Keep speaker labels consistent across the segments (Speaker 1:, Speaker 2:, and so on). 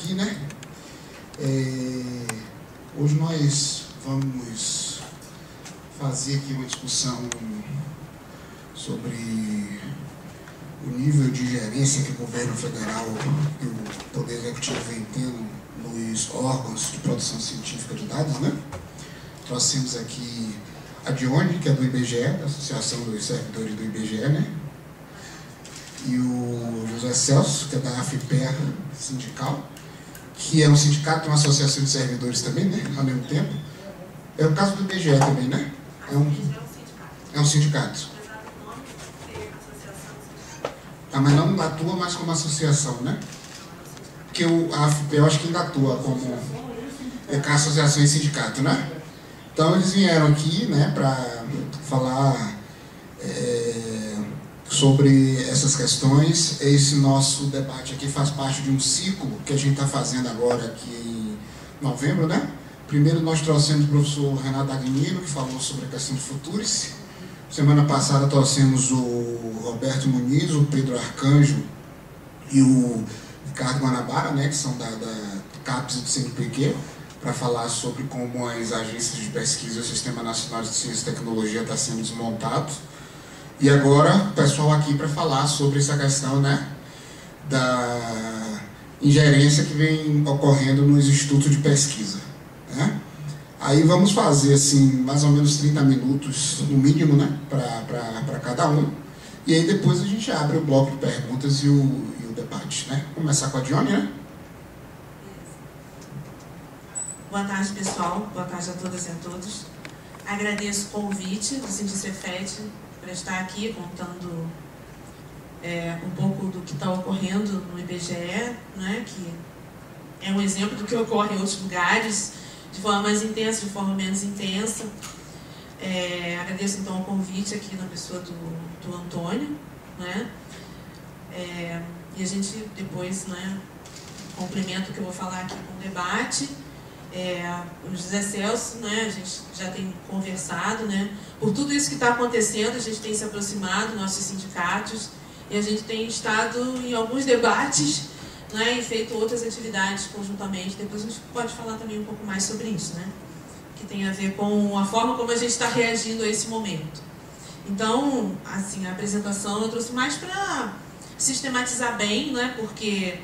Speaker 1: aqui, né? Hoje nós vamos fazer aqui uma discussão sobre o nível de gerência que o governo federal e o Poder Executivo vem tendo nos órgãos de produção científica de dados, né? Trouxemos aqui a Dione, que é do IBGE, da Associação dos Servidores do IBGE, né? E o José Celso, que é da AFPER Sindical, que é um sindicato, uma associação de servidores também, né? Ao mesmo tempo. É o caso do IBGE também, né? É um sindicato. Ah, mas não atua mais como associação, né? Porque a AFPER, eu acho que ainda atua como associação e sindicato, né? Então eles vieram aqui, né, para falar sobre essas questões. Esse nosso debate aqui faz parte de um ciclo que a gente está fazendo agora aqui em novembro, né? Primeiro nós trouxemos o professor Renato Agnino, que falou sobre a questão de Futurice. Semana passada trouxemos o Roberto Muniz, o Pedro Arcanjo e o Ricardo Guanabara, né, que são da CAPES e do CNPq, para falar sobre como as agências de pesquisa e o Sistema Nacional de Ciência e Tecnologia está sendo desmontado. E agora o pessoal aqui para falar sobre essa questão, né, da ingerência que vem ocorrendo nos institutos de pesquisa, né? Aí vamos fazer assim, mais ou menos 30 minutos no mínimo, né, para cada um. E aí depois a gente abre o bloco de perguntas e o debate, né? Vamos começar com a Dione, né?
Speaker 2: Boa tarde, pessoal. Boa tarde a todas e a todos. Agradeço o convite do Sindicefet para estar aqui contando um pouco do que está ocorrendo no IBGE, né, que é um exemplo do que ocorre em outros lugares, de forma mais intensa, de forma menos intensa. Agradeço, então, o convite aqui na pessoa do Antônio, né, e a gente depois, né, complementa o que eu vou falar aqui com o debate. O José Celso, né, a gente já tem conversado, né, por tudo isso que está acontecendo, a gente tem se aproximado, nossos sindicatos, e a gente tem estado em alguns debates, né, e feito outras atividades conjuntamente. Depois a gente pode falar também um pouco mais sobre isso, né, que tem a ver com a forma como a gente está reagindo a esse momento. Então, assim, a apresentação eu trouxe mais para sistematizar bem, né, porque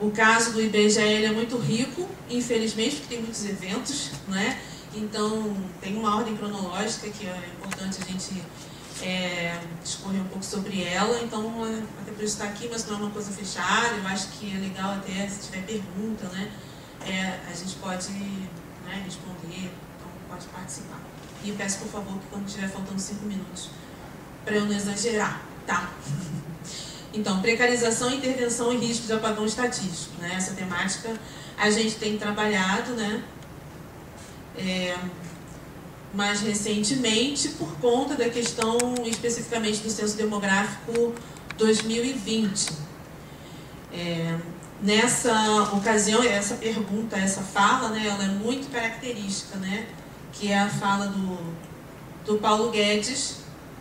Speaker 2: o caso do IBGE ele é muito rico, infelizmente, porque tem muitos eventos, né? Então, tem uma ordem cronológica que é importante a gente discorrer um pouco sobre ela. Então, até por isso está aqui, mas não é uma coisa fechada. Eu acho que é legal até, se tiver pergunta, né? A gente pode, né, responder, então pode participar. E peço, por favor, que quando estiver faltando 5 minutos, para eu não exagerar, tá? Então, precarização, intervenção e risco de apagão estatístico, né? Essa temática a gente tem trabalhado, né? Mais recentemente, por conta da questão especificamente do Censo Demográfico 2020. Nessa ocasião, essa pergunta, essa fala, né, ela é muito característica, né? Que é a fala do Paulo Guedes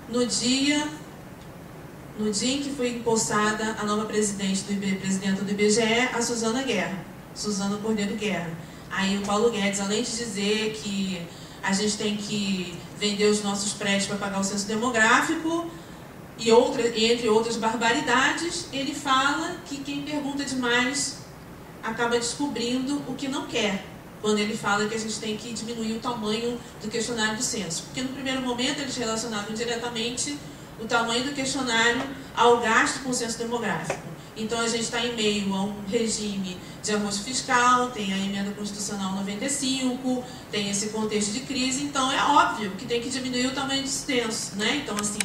Speaker 2: no dia em que foi empossada a nova presidenta do IBGE, a Suzana Cordeiro Guerra. Aí o Paulo Guedes, além de dizer que a gente tem que vender os nossos prédios para pagar o censo demográfico, e entre outras barbaridades, ele fala que quem pergunta demais acaba descobrindo o que não quer, quando ele fala que a gente tem que diminuir o tamanho do questionário do censo. Porque no primeiro momento eles relacionavam diretamente o tamanho do questionário ao gasto com o censo demográfico. Então, a gente está em meio a um regime de arrojo fiscal, tem a emenda constitucional 95, tem esse contexto de crise, então é óbvio que tem que diminuir o tamanho do censo, né? Então, assim,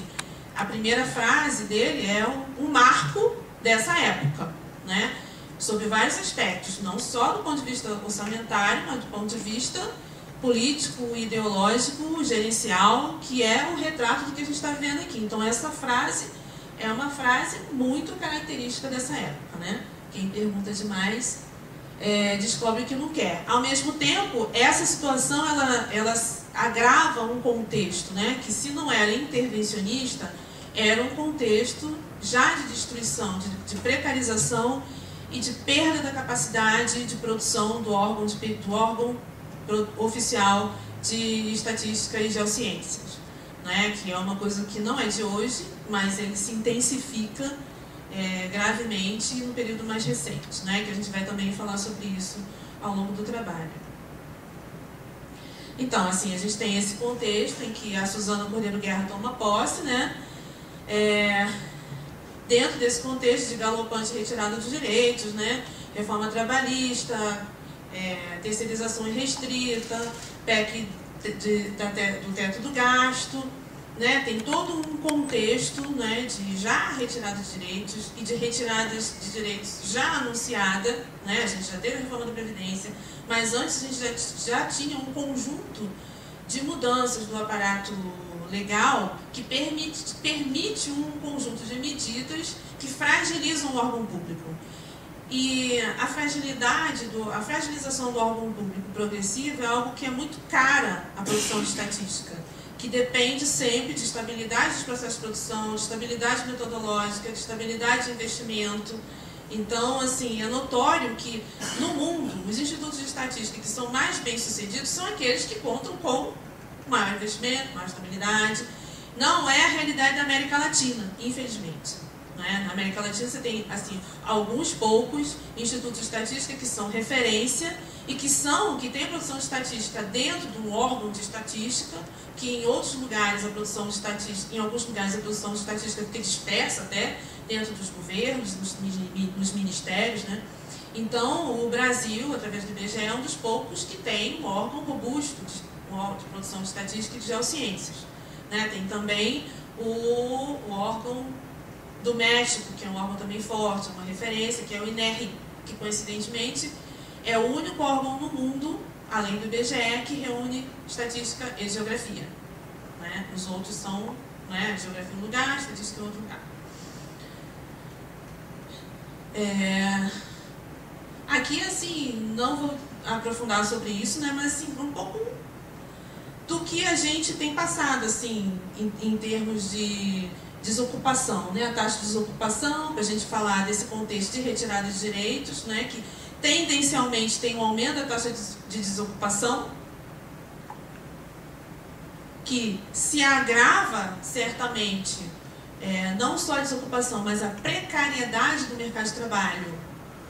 Speaker 2: a primeira frase dele é um marco dessa época, né? Sobre vários aspectos, não só do ponto de vista orçamentário, mas do ponto de vista político, ideológico, gerencial, que é o retrato do que a gente está vendo aqui. Então, essa frase é uma frase muito característica dessa época, né? Quem pergunta demais descobre que não quer. Ao mesmo tempo, essa situação ela agrava um contexto, né? Que se não era intervencionista, era um contexto já de destruição, de precarização e de perda da capacidade de produção do órgão oficial de estatística e geociências, né? Que é uma coisa que não é de hoje, mas ele se intensifica gravemente no período mais recente, né? Que a gente vai também falar sobre isso ao longo do trabalho. Então, assim, a gente tem esse contexto em que a Suzana Cordeiro Guerra toma posse, né? Dentro desse contexto de galopante retirada dos direitos, né? Reforma trabalhista, terceirização irrestrita, PEC do teto do gasto, né? Tem todo um contexto, né, de já retirada de direitos e de retiradas de direitos já anunciada, né? A gente já teve a reforma da Previdência, mas antes a gente já tinha um conjunto de mudanças do aparato legal que permite um conjunto de medidas que fragilizam o órgão público. E a fragilização do órgão público progressivo é algo que é muito cara à produção de estatística, que depende sempre de estabilidade dos processos de produção, de estabilidade metodológica, de estabilidade de investimento. Então, assim, é notório que no mundo, os institutos de estatística que são mais bem-sucedidos são aqueles que contam com maior investimento, maior estabilidade. Não é a realidade da América Latina, infelizmente. Na América Latina você tem, assim, alguns poucos institutos de estatística que são referência e que têm a produção de estatística dentro de um órgão de estatística, que em outros lugares a produção de estatística, em alguns lugares a produção de estatística fica dispersa até dentro dos governos, nos ministérios, né? Então, o Brasil, através do IBGE, é um dos poucos que tem um órgão robusto de produção de estatística e de geociências, né? Tem também o órgão do México, que é um órgão também forte, uma referência, que é o INERI, que coincidentemente é o único órgão no mundo, além do IBGE, que reúne estatística e geografia, né? Os outros são, né, geografia em um lugar, estatística em outro lugar. Aqui, assim, não vou aprofundar sobre isso, né, mas assim, um pouco do que a gente tem passado, assim, em termos de desocupação, né, a taxa de desocupação, para a gente falar desse contexto de retirada de direitos, né, que tendencialmente tem um aumento da taxa de desocupação, que se agrava certamente, não só a desocupação, mas a precariedade do mercado de trabalho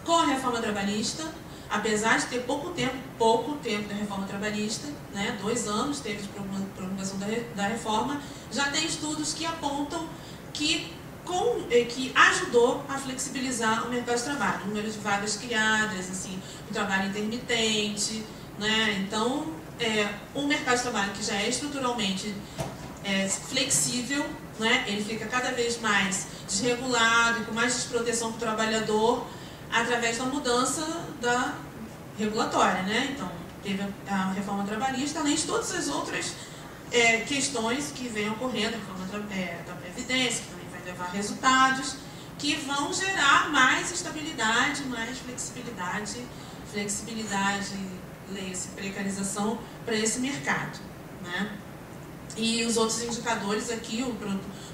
Speaker 2: com a reforma trabalhista, apesar de ter pouco tempo da reforma trabalhista, né, 2 anos teve de promulgação da reforma, já tem estudos que apontam que ajudou a flexibilizar o mercado de trabalho, o número de vagas criadas, assim, o trabalho intermitente, né? Então, um mercado de trabalho que já é estruturalmente flexível, né? Ele fica cada vez mais desregulado e com mais desproteção para o trabalhador através da mudança da regulatória, né? Então, teve a reforma trabalhista, além de todas as outras questões que vêm ocorrendo, a reforma da Previdência, que também vai levar resultados, que vão gerar mais estabilidade, mais flexibilidade, leia-se precarização para esse mercado, né? E os outros indicadores aqui, o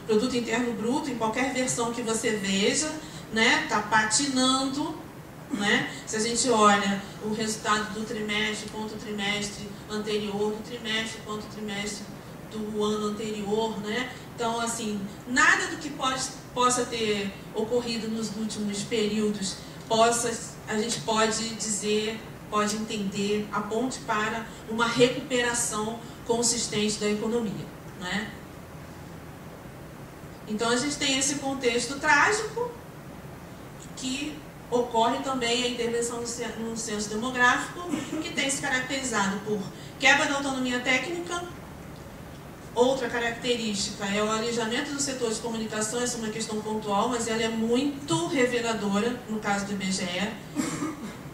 Speaker 2: produto interno bruto, em qualquer versão que você veja, né, tá patinando, né? Se a gente olha o resultado do trimestre contra o trimestre anterior, do trimestre contra o trimestre do ano anterior, né? Então, assim, nada do que possa ter ocorrido nos últimos períodos a gente pode dizer, pode entender, aponte para uma recuperação consistente da economia, né? Então, a gente tem esse contexto trágico que ocorre também a intervenção no censo demográfico, que tem se caracterizado por quebra da autonomia técnica. Outra característica é o alijamento do setor de comunicação. Essa é uma questão pontual, mas ela é muito reveladora no caso do IBGE.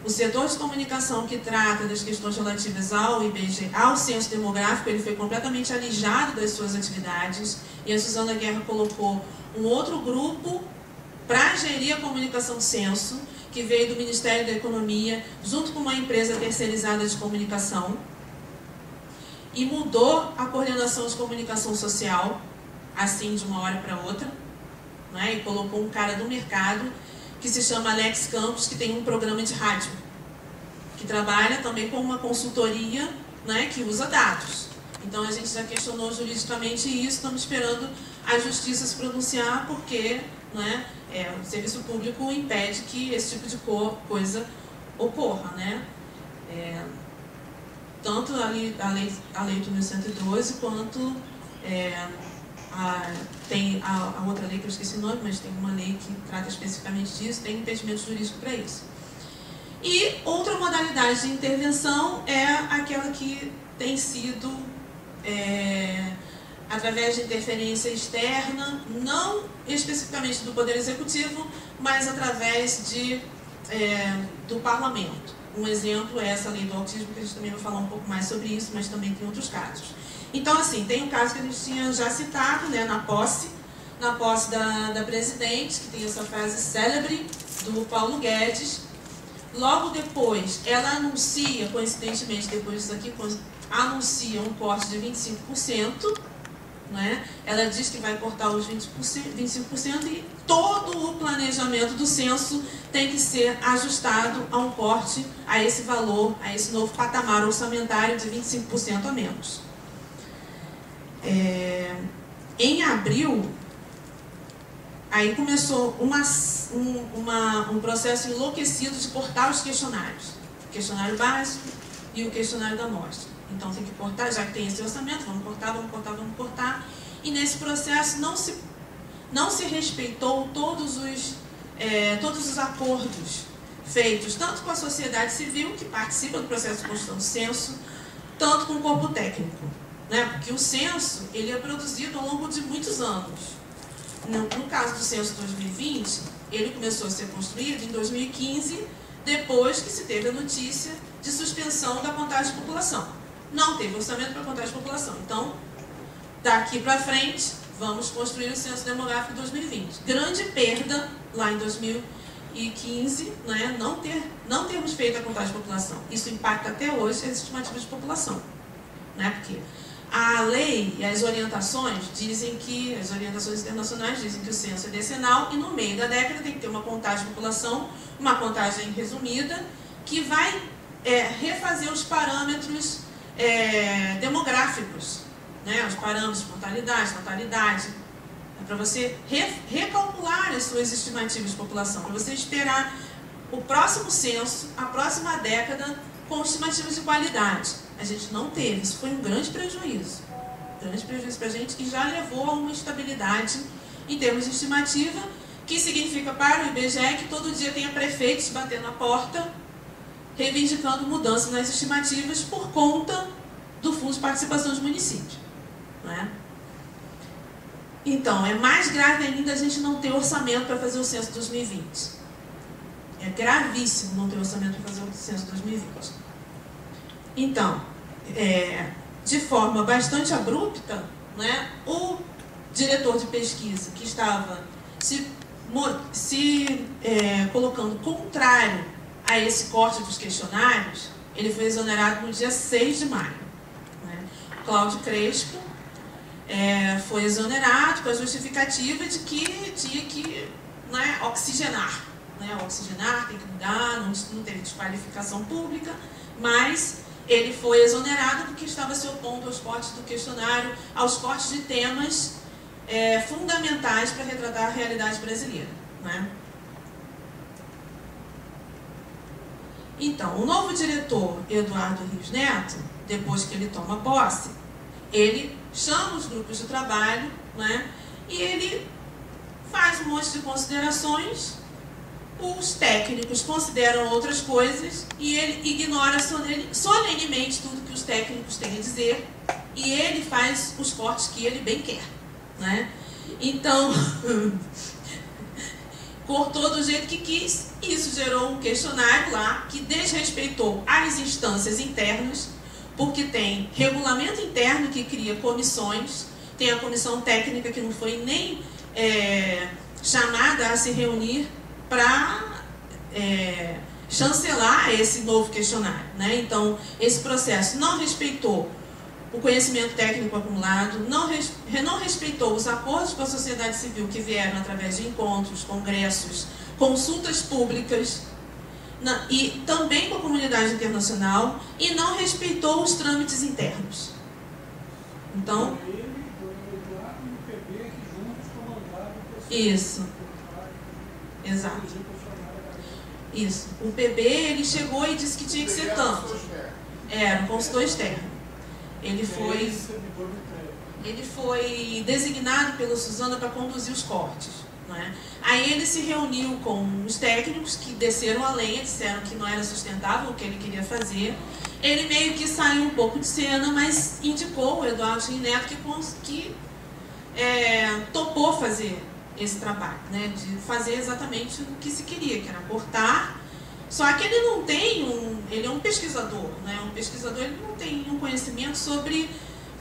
Speaker 2: O setor de comunicação que trata das questões relativas ao IBGE, ao censo demográfico, ele foi completamente alijado das suas atividades, e a Suzana Guerra colocou um outro grupo para gerir a comunicação do censo, que veio do Ministério da Economia, junto com uma empresa terceirizada de comunicação, e mudou a coordenação de comunicação social, assim, de uma hora para outra, né? E colocou um cara do mercado, que se chama Alex Campos, que tem um programa de rádio, que trabalha também com uma consultoria, né, que usa dados. Então a gente já questionou juridicamente isso, estamos esperando a justiça se pronunciar, porque, né, o serviço público impede que esse tipo de coisa ocorra, né? Tanto a lei 8.112 quanto tem a outra lei que eu esqueci o nome, mas tem uma lei que trata especificamente disso, tem impedimento jurídico para isso. E outra modalidade de intervenção é aquela que tem sido através de interferência externa, não especificamente do Poder Executivo, mas através do Parlamento. Um exemplo é essa lei do autismo, que a gente também vai falar um pouco mais sobre isso, mas também tem outros casos. Então, assim, tem um caso que a gente tinha já citado, né, na posse da presidente, que tem essa frase célebre do Paulo Guedes. Logo depois, ela anuncia, coincidentemente, depois disso aqui, anuncia um corte de 25%, né? Ela diz que vai cortar os 25% e todo o planejamento do censo tem que ser ajustado a um corte, a esse valor, a esse novo patamar orçamentário de 25% a menos. Em abril, aí começou um processo enlouquecido de cortar os questionários. O questionário básico e o questionário da amostra. Então tem que cortar, já que tem esse orçamento, vamos cortar. E nesse processo não se respeitou todos os acordos feitos, tanto com a sociedade civil, que participa do processo de construção do censo, tanto com o corpo técnico, né? Porque o censo ele é produzido ao longo de muitos anos. No caso do censo 2020, ele começou a ser construído em 2015, depois que se teve a notícia de suspensão da contagem de população. Não teve orçamento para contagem de população. Então, daqui para frente, vamos construir o censo demográfico de 2020. Grande perda lá em 2015, né, não termos feito a contagem de população. Isso impacta até hoje as estimativas de população, né, porque a lei e as orientações as orientações internacionais dizem que o censo é decenal e no meio da década tem que ter uma contagem de população, uma contagem resumida, que vai refazer os parâmetros demográficos, né? Os parâmetros de mortalidade, natalidade, para você recalcular as suas estimativas de população, para você esperar o próximo censo, a próxima década, com estimativas de qualidade. A gente não teve, isso foi um grande prejuízo para a gente, e já levou a uma instabilidade em termos de estimativa, que significa para o IBGE que todo dia tenha prefeitos batendo na porta, reivindicando mudança nas estimativas por conta do Fundo de Participação dos Municípios, né? Então, é mais grave ainda a gente não ter orçamento para fazer o censo 2020. É gravíssimo não ter orçamento para fazer o censo 2020. Então, de forma bastante abrupta, né, o diretor de pesquisa que estava se colocando contrário a esse corte dos questionários, ele foi exonerado no dia 6 de maio. Né? Cláudio Crespo foi exonerado com a justificativa de que tinha que, né, oxigenar. Né? Oxigenar, tem que mudar, não teve desqualificação pública, mas ele foi exonerado porque estava se opondo aos cortes do questionário, aos cortes de temas fundamentais para retratar a realidade brasileira. Né? Então, o novo diretor, Eduardo Rios Neto, depois que ele toma posse, ele chama os grupos de trabalho, né, e ele faz um monte de considerações, os técnicos consideram outras coisas e ele ignora solenemente tudo que os técnicos têm a dizer e ele faz os cortes que ele bem quer. Né? Então, cortou do jeito que quis, e isso gerou um questionário lá que desrespeitou as instâncias internas, porque tem regulamento interno que cria comissões, tem a comissão técnica que não foi nem chamada a se reunir para chancelar esse novo questionário. Né? Então, esse processo não respeitou o conhecimento técnico acumulado, não respeitou os acordos com a sociedade civil que vieram através de encontros, congressos, consultas públicas, e também com a comunidade internacional, e não respeitou os trâmites internos. Então, isso, exato. Isso. O PB, ele chegou e disse que tinha que ser tanto. Era um consultor externo. Ele foi designado pela Suzana para conduzir os cortes, né? Aí ele se reuniu com os técnicos que desceram a lenha, disseram que não era sustentável o que ele queria fazer. Ele meio que saiu um pouco de cena, mas indicou o Eduardo Neto que topou fazer esse trabalho, né, de fazer exatamente o que se queria, que era cortar. Só que ele não tem ele é um pesquisador, né? Um pesquisador, ele não tem um conhecimento sobre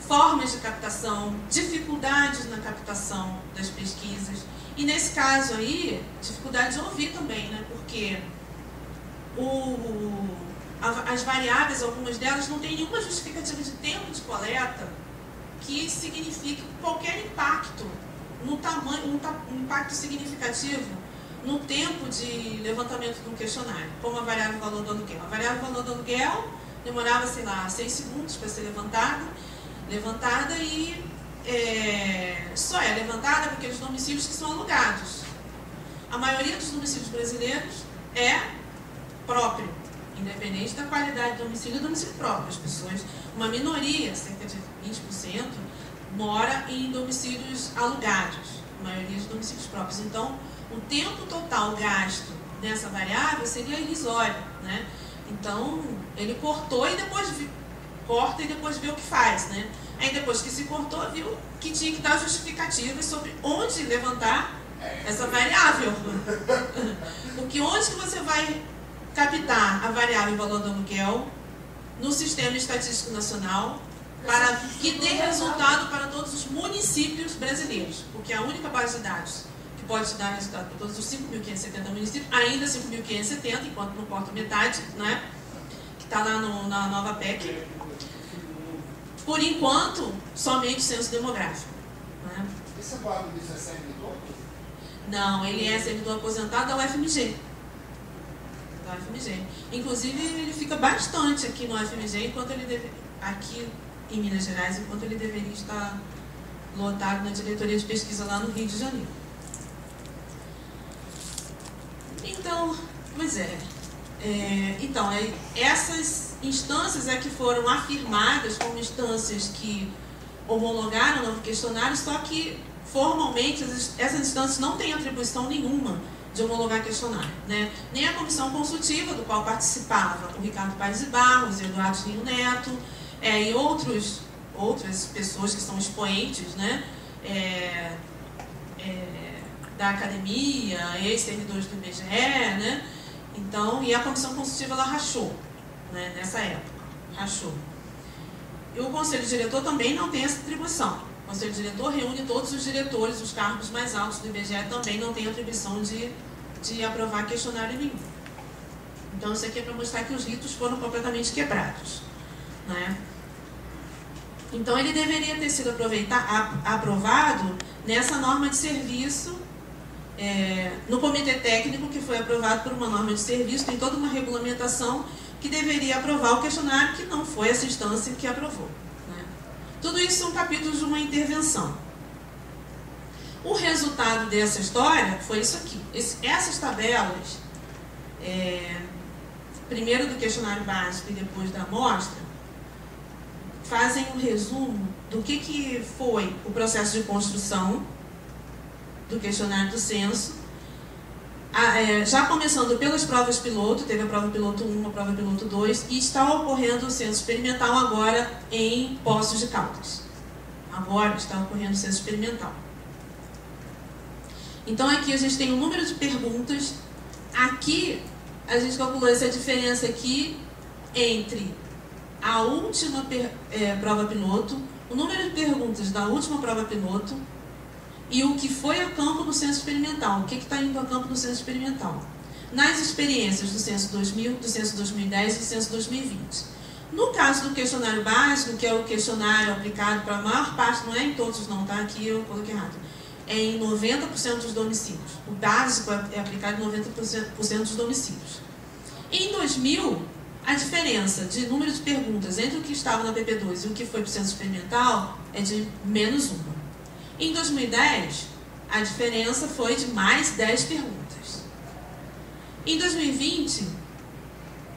Speaker 2: formas de captação, dificuldades na captação das pesquisas. E nesse caso aí, dificuldade de ouvir também, né? Porque as variáveis, algumas delas, não tem nenhuma justificativa de tempo de coleta que signifique qualquer impacto no tamanho, um impacto significativo no tempo de levantamento de um questionário, como a variável valor do aluguel. A variável valor do aluguel demorava, sei lá, 6 segundos para ser levantada e só é levantada porque os domicílios que são alugados. A maioria dos domicílios brasileiros é próprio, independente da qualidade do domicílio próprio. As pessoas, uma minoria, cerca de 20%, mora em domicílios alugados, a maioria de domicílios próprios. Então, o tempo total gasto nessa variável seria irrisório, né? Então, ele cortou e depois corta e depois vê o que faz, né? Aí, depois que se cortou, viu que tinha que dar justificativas sobre onde levantar essa variável. Porque onde que você vai captar a variável valor do aluguel no Sistema Estatístico Nacional para que dê resultado para todos os municípios brasileiros? Porque a única base de dados que pode dar resultado para todos os 5.570 municípios, ainda 5.570, enquanto não corta metade, né? Que está lá na nova PEC. Por enquanto, somente o censo demográfico. Né?
Speaker 1: Esse quadro disso é servidor?
Speaker 2: Não, ele é servidor aposentado da UFMG. Da UFMG. Inclusive, ele fica bastante aqui no UFMG, enquanto ele aqui em Minas Gerais, enquanto ele deveria estar lotado na diretoria de pesquisa lá no Rio de Janeiro. Então, pois então, essas instâncias que foram afirmadas como instâncias que homologaram o novo questionário, só que formalmente essas instâncias não têm atribuição nenhuma de homologar questionário, né? Nem a comissão consultiva, do qual participavam o Ricardo Paes de Barros, Eduardo Neto, e outras pessoas que são expoentes, né? Da academia, ex-servidores do IBGE, né? Então, e a comissão consultiva ela rachou, né? Nessa época, rachou. E o conselho diretor também não tem essa atribuição. O conselho diretor reúne todos os diretores, os cargos mais altos do IBGE também não tem atribuição de aprovar questionário nenhum. Então, isso aqui é para mostrar que os ritos foram completamente quebrados, né? Então, ele deveria ter sido aprovado nessa norma de serviço, no comitê técnico, que foi aprovado por uma norma de serviço, tem toda uma regulamentação que deveria aprovar o questionário, que não foi essa instância que aprovou, né? Tudo isso são capítulos de uma intervenção. O resultado dessa história foi isso aqui. Essas tabelas, primeiro do questionário básico e depois da amostra, fazem um resumo do que foi o processo de construção do questionário do censo, já começando pelas provas piloto, teve a prova piloto 1, a prova piloto 2, e está ocorrendo o censo experimental agora em Poços de Caldas. Agora está ocorrendo o censo experimental. Então aqui a gente tem um número de perguntas. Aqui a gente calculou essa diferença aqui entre a última prova piloto, o número de perguntas da última prova piloto e o que foi a campo no censo experimental. O que está indo a campo no censo experimental? Nas experiências do censo 2000, do censo 2010 e do censo 2020. No caso do questionário básico, que é o questionário aplicado para a maior parte, não é em todos não, tá? Aqui eu coloquei errado. É em 90% dos domicílios. O básico é aplicado em 90% dos domicílios. Em 2000, a diferença de número de perguntas entre o que estava na PP2 e o que foi para o censo experimental é de menos uma. Em 2010, a diferença foi de mais 10 perguntas. Em 2020,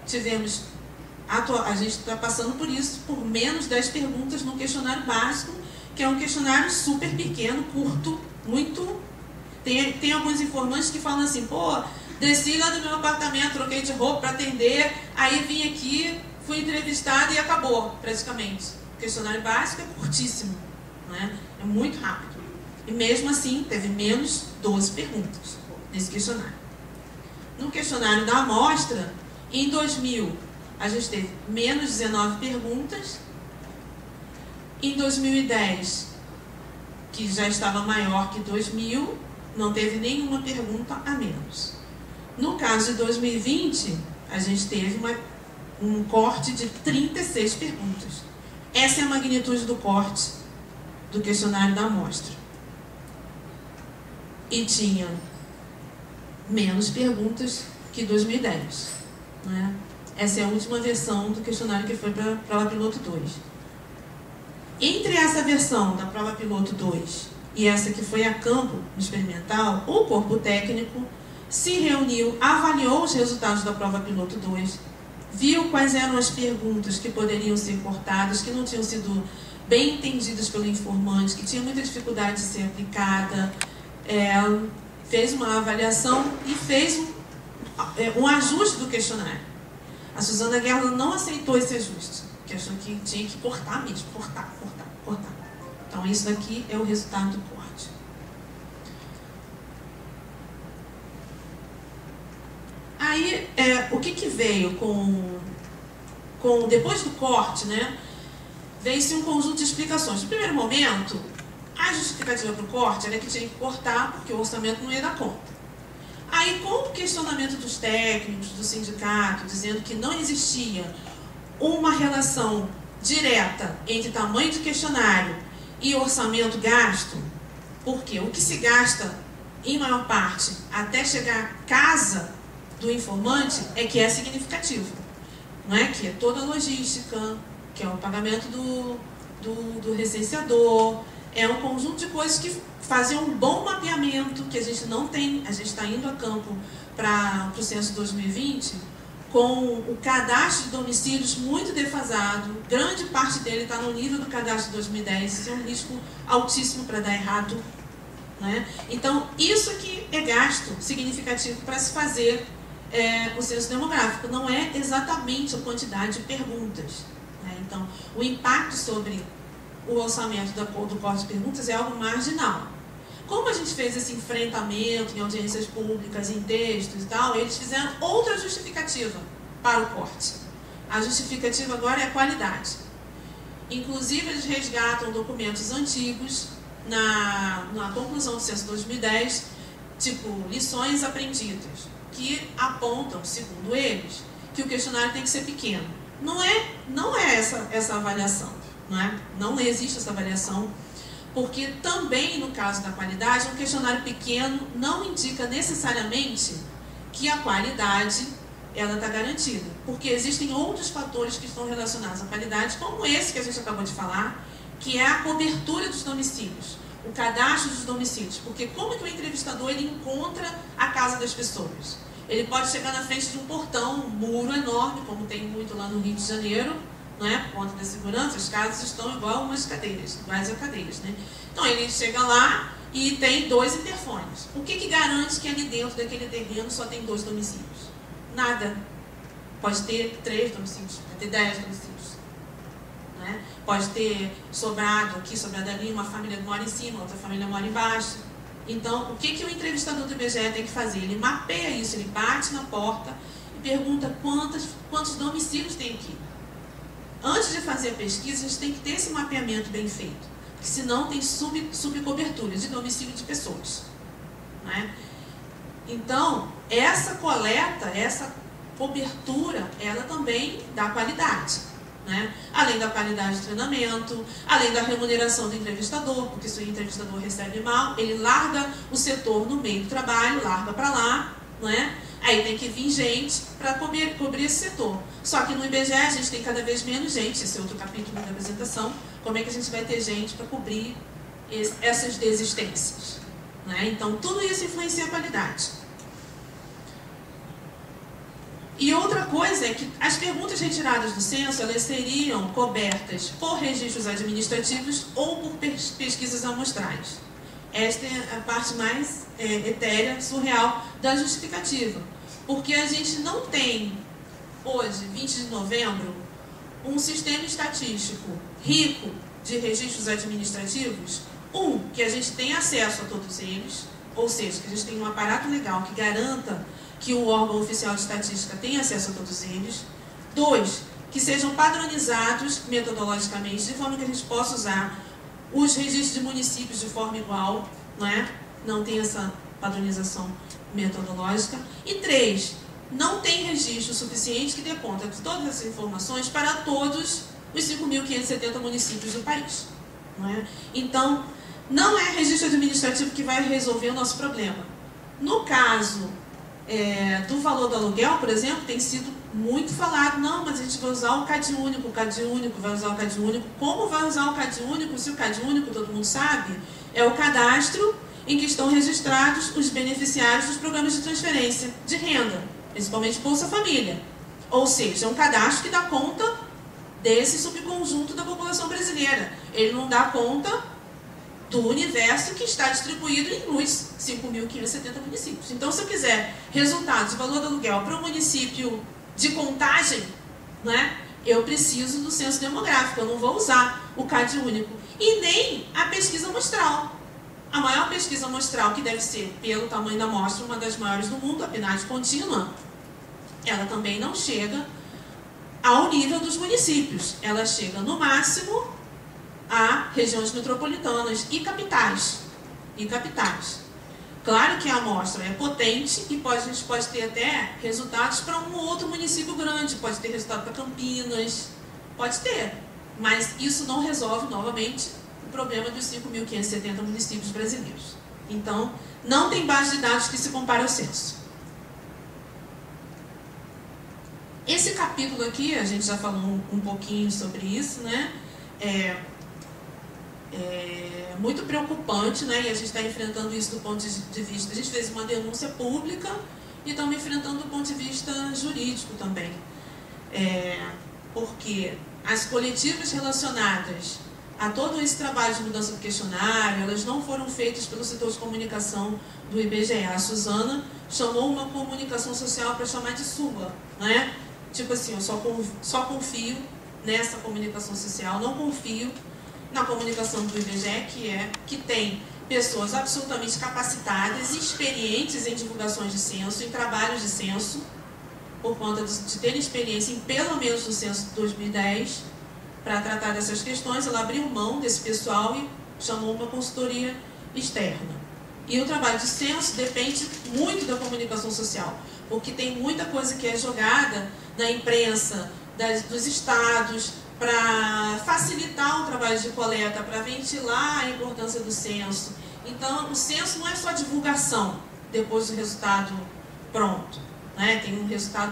Speaker 2: a gente está passando por isso, por menos 10 perguntas no questionário básico, que é um questionário super pequeno, curto, muito... Tem alguns informantes que falam assim, pô, desci lá do meu apartamento, troquei de roupa para atender, aí vim aqui, fui entrevistada e acabou, praticamente. O questionário básico é curtíssimo, né? É muito rápido. E mesmo assim, teve menos 12 perguntas nesse questionário. No questionário da amostra, em 2000, a gente teve menos 19 perguntas. Em 2010, que já estava maior que 2000, não teve nenhuma pergunta a menos. No caso de 2020, a gente teve um corte de 36 perguntas. Essa é a magnitude do corte do questionário da amostra. E tinha menos perguntas que 2010. Né? Essa é a última versão do questionário que foi para a prova piloto 2. Entre essa versão da prova piloto 2 e essa que foi a campo no experimental, o corpo técnico se reuniu, avaliou os resultados da prova piloto 2, viu quais eram as perguntas que poderiam ser cortadas, que não tinham sido bem entendidas pelo informante, que tinha muita dificuldade de ser aplicada, fez uma avaliação e fez um ajuste do questionário. A Suzana Guerra não aceitou esse ajuste, porque achou que tinha que cortar mesmo, cortar. Então, isso daqui é o resultado do corte. Aí, o que veio depois do corte, né? Veio-se um conjunto de explicações. No primeiro momento, a justificativa para o corte era que tinha que cortar porque o orçamento não ia dar conta. Aí, com o questionamento dos técnicos, do sindicato, dizendo que não existia uma relação direta entre tamanho de questionário e orçamento gasto, porque o que se gasta, em maior parte, até chegar à casa do informante, é que é significativo. Não é? Que é toda a logística, que é o pagamento do recenseador, é um conjunto de coisas que fazem um bom mapeamento, que a gente não tem, a gente está indo a campo para o censo 2020, com o cadastro de domicílios muito defasado, grande parte dele está no nível do cadastro de 2010, isso é um risco altíssimo para dar errado. Né? Então, isso aqui é gasto significativo para se fazer o censo demográfico, não é exatamente a quantidade de perguntas. Né? Então, o impacto sobre o orçamento do corte de perguntas é algo marginal. Como a gente fez esse enfrentamento em audiências públicas, em textos e tal, eles fizeram outra justificativa para o corte. A justificativa agora é a qualidade. Inclusive, eles resgatam documentos antigos na conclusão do censo 2010, tipo lições aprendidas, que apontam, segundo eles, que o questionário tem que ser pequeno. Não é essa avaliação. Não existe essa avaliação, porque também, no caso da qualidade, um questionário pequeno não indica necessariamente que a qualidade está garantida, porque existem outros fatores que estão relacionados à qualidade, como esse que a gente acabou de falar, que é a cobertura dos domicílios, o cadastro dos domicílios, porque como que o entrevistador ele encontra a casa das pessoas? Ele pode chegar na frente de um portão, um muro enorme, como tem muito lá no Rio de Janeiro, por conta da segurança, as casas estão iguais a cadeiras. Né? Então, ele chega lá e tem 2 interfones. O que garante que ali dentro daquele terreno só tem 2 domicílios? Nada. Pode ter 3 domicílios, pode ter 10 domicílios. Né? Pode ter sobrado aqui, sobrado ali, uma família mora em cima, outra família mora embaixo. Então, o que o entrevistador do IBGE tem que fazer? Ele mapeia isso, ele bate na porta e pergunta quantos domicílios tem aqui. Antes de fazer a pesquisa, a gente tem que ter esse mapeamento bem feito, porque senão tem subcobertura de domicílio de pessoas. Né? Então, essa coleta, essa cobertura, ela também dá qualidade. né? Além da qualidade de treinamento, além da remuneração do entrevistador, porque se o entrevistador recebe mal, ele larga o setor no meio do trabalho, larga para lá, né? Aí tem que vir gente para cobrir esse setor. Só que no IBGE a gente tem cada vez menos gente, esse é outro capítulo da apresentação, como é que a gente vai ter gente para cobrir essas desistências, né? Então tudo isso influencia a qualidade. E outra coisa é que as perguntas retiradas do censo, elas seriam cobertas por registros administrativos ou por pesquisas amostrais. Esta é a parte mais etérea, surreal da justificativa. Porque a gente não tem, hoje, 20 de novembro, um sistema estatístico rico de registros administrativos, que a gente tem acesso a todos eles, ou seja, que a gente tem um aparato legal que garanta que o órgão oficial de estatística tenha acesso a todos eles. 2, que sejam padronizados metodologicamente, de forma que a gente possa usar os registros de municípios de forma igual, não tem essa padronização metodológica. E 3, não tem registro suficiente que dê conta de todas essas informações para todos os 5.570 municípios do país. Então, não é registro administrativo que vai resolver o nosso problema. No caso do valor do aluguel, por exemplo, tem sido muito falado, não, mas a gente vai usar o CAD único, vai usar o CAD único. Como vai usar o CAD único, se o CAD único, todo mundo sabe, é o cadastro em que estão registrados os beneficiários dos programas de transferência de renda, principalmente Bolsa Família. Ou seja, é um cadastro que dá conta desse subconjunto da população brasileira. Ele não dá conta do universo que está distribuído em uns 5.570 municípios. Então, se eu quiser resultados de valor do aluguel para um município de Contagem, eu preciso do censo demográfico, eu não vou usar o CAD único. E nem a pesquisa amostral. A maior pesquisa amostral, que deve ser, pelo tamanho da amostra, uma das maiores do mundo, a PNAD contínua, ela também não chega ao nível dos municípios. Ela chega, no máximo, a regiões metropolitanas e capitais. Claro que a amostra é potente e a gente pode ter até resultados para um outro município grande, pode ter resultado para Campinas, pode ter, mas isso não resolve, novamente, o problema dos 5.570 municípios brasileiros. Então, não tem base de dados que se compare ao censo. Esse capítulo aqui, a gente já falou um pouquinho sobre isso, é muito preocupante, e a gente está enfrentando isso do ponto de vista... A gente fez uma denúncia pública e estamos enfrentando do ponto de vista jurídico também. Porque as coletivas relacionadas a todo esse trabalho de mudança do questionário, elas não foram feitas pelo setor de comunicação do IBGE. A Suzana chamou uma comunicação social para chamar de sua, Tipo assim, eu só confio nessa comunicação social, não confio na comunicação do IBGE, que tem pessoas absolutamente capacitadas e experientes em divulgações de censo, em trabalhos de censo, por conta de terem experiência em pelo menos no censo de 2010, para tratar dessas questões. Ela abriu mão desse pessoal e chamou uma consultoria externa. E o trabalho de censo depende muito da comunicação social, porque tem muita coisa que é jogada na imprensa dos estados, para facilitar o trabalho de coleta, para ventilar a importância do censo. Então, o censo não é só divulgação depois do resultado pronto.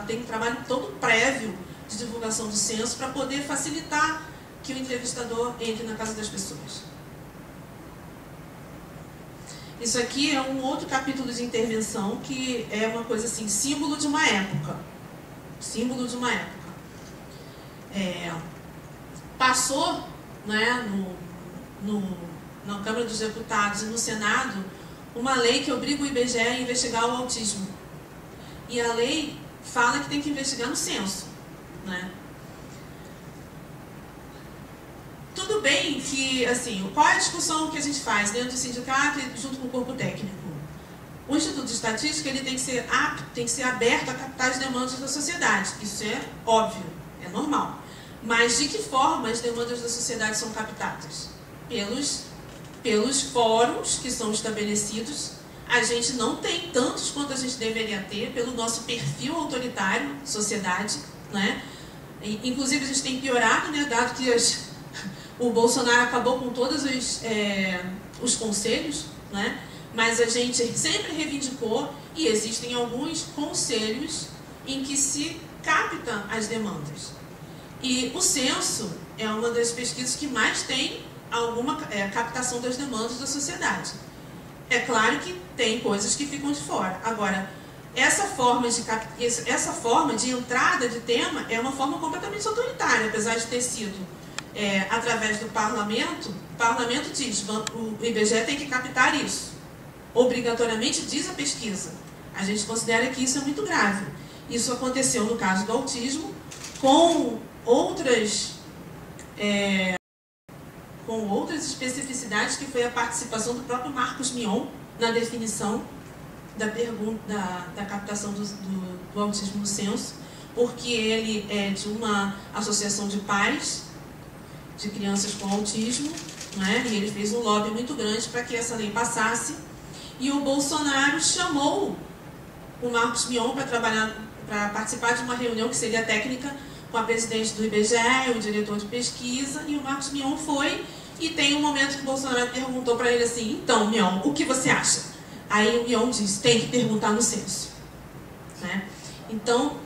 Speaker 2: Tem um trabalho todo prévio de divulgação do censo para poder facilitar que o entrevistador entre na casa das pessoas. Isso aqui é um outro capítulo de intervenção que é uma coisa assim, símbolo de uma época. Símbolo de uma época. Passou, na Câmara dos Deputados e no Senado, uma lei que obriga o IBGE a investigar o autismo. E a lei fala que tem que investigar no censo. Tudo bem que, assim, qual é a discussão que a gente faz dentro do sindicato e junto com o corpo técnico? O Instituto de Estatística ele tem que ser apto, tem que ser aberto a captar as demandas da sociedade. Isso é óbvio, é normal. Mas de que forma as demandas da sociedade são captadas? Pelos fóruns que são estabelecidos. A gente não tem tantos quanto a gente deveria ter, pelo nosso perfil autoritário, sociedade, Inclusive, a gente tem piorado, né, dado que o Bolsonaro acabou com todos os conselhos, né, mas a gente sempre reivindicou, e existem alguns conselhos em que se captam as demandas. E o censo é uma das pesquisas que mais tem alguma captação das demandas da sociedade. É claro que tem coisas que ficam de fora. Agora, essa forma de entrada de tema é uma forma completamente autoritária, apesar de ter sido através do parlamento. O parlamento diz, o IBGE tem que captar isso. Obrigatoriamente diz a pesquisa. A gente considera que isso é muito grave. Isso aconteceu no caso do autismo, com outras especificidades, que foi a participação do próprio Marcos Mion na definição da captação do autismo no censo, porque ele é de uma associação de pais de crianças com autismo, né? E ele fez um lobby muito grande para que essa lei passasse, e o Bolsonaro chamou o Marcos Mion para participar de uma reunião que seria técnica com a presidente do IBGE, o diretor de pesquisa, e o Marcos Mion foi, e tem um momento que o Bolsonaro perguntou para ele assim, então, Mion, o que você acha? Aí o Mion disse, tem que perguntar no censo. Né? Então,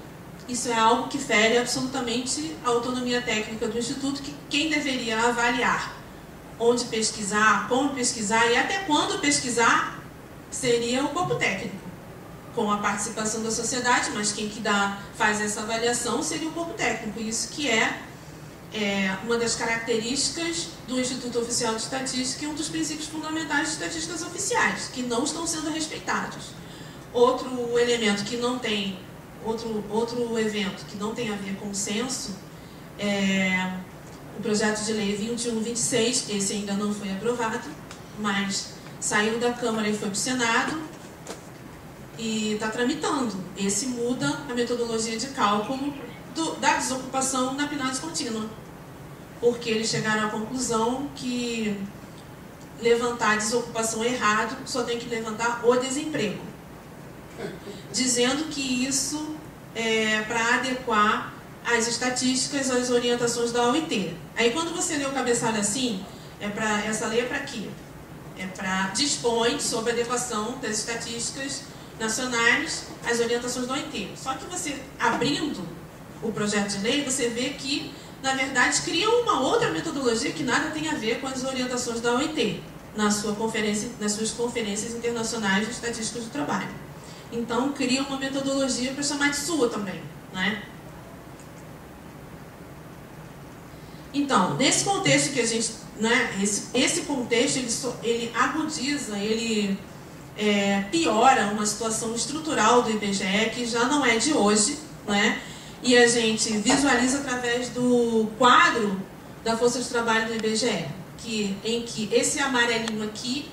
Speaker 2: isso é algo que fere absolutamente a autonomia técnica do Instituto, que quem deveria avaliar onde pesquisar, como pesquisar e até quando pesquisar, seria o corpo técnico, com a participação da sociedade, mas quem que faz essa avaliação seria o corpo técnico. Isso que é uma das características do Instituto Oficial de Estatística e um dos princípios fundamentais de estatísticas oficiais, que não estão sendo respeitados. Outro elemento que não tem, outro evento que não tem a ver com o censo é o projeto de lei 2126, esse ainda não foi aprovado, mas saiu da Câmara e foi para o Senado, e está tramitando. Esse muda a metodologia de cálculo da desocupação na PNAD contínua, porque eles chegaram à conclusão que levantar a desocupação errado só tem que levantar o desemprego, dizendo que isso é para adequar as estatísticas às orientações da OIT. Aí quando você lê o cabeçalho assim, essa lei é para quê? Dispõe sobre a adequação das estatísticas nacionais às orientações da OIT. Só que você, abrindo o projeto de lei, você vê que, na verdade, cria uma outra metodologia que nada tem a ver com as orientações da OIT, nas suas conferências internacionais de estatísticas do trabalho. Então, cria uma metodologia para chamar de sua também, né? Então, nesse contexto que a gente, né, esse contexto, ele agudiza, ele piora uma situação estrutural do IBGE, que já não é de hoje, né? E a gente visualiza através do quadro da força de trabalho do IBGE, em que esse amarelinho aqui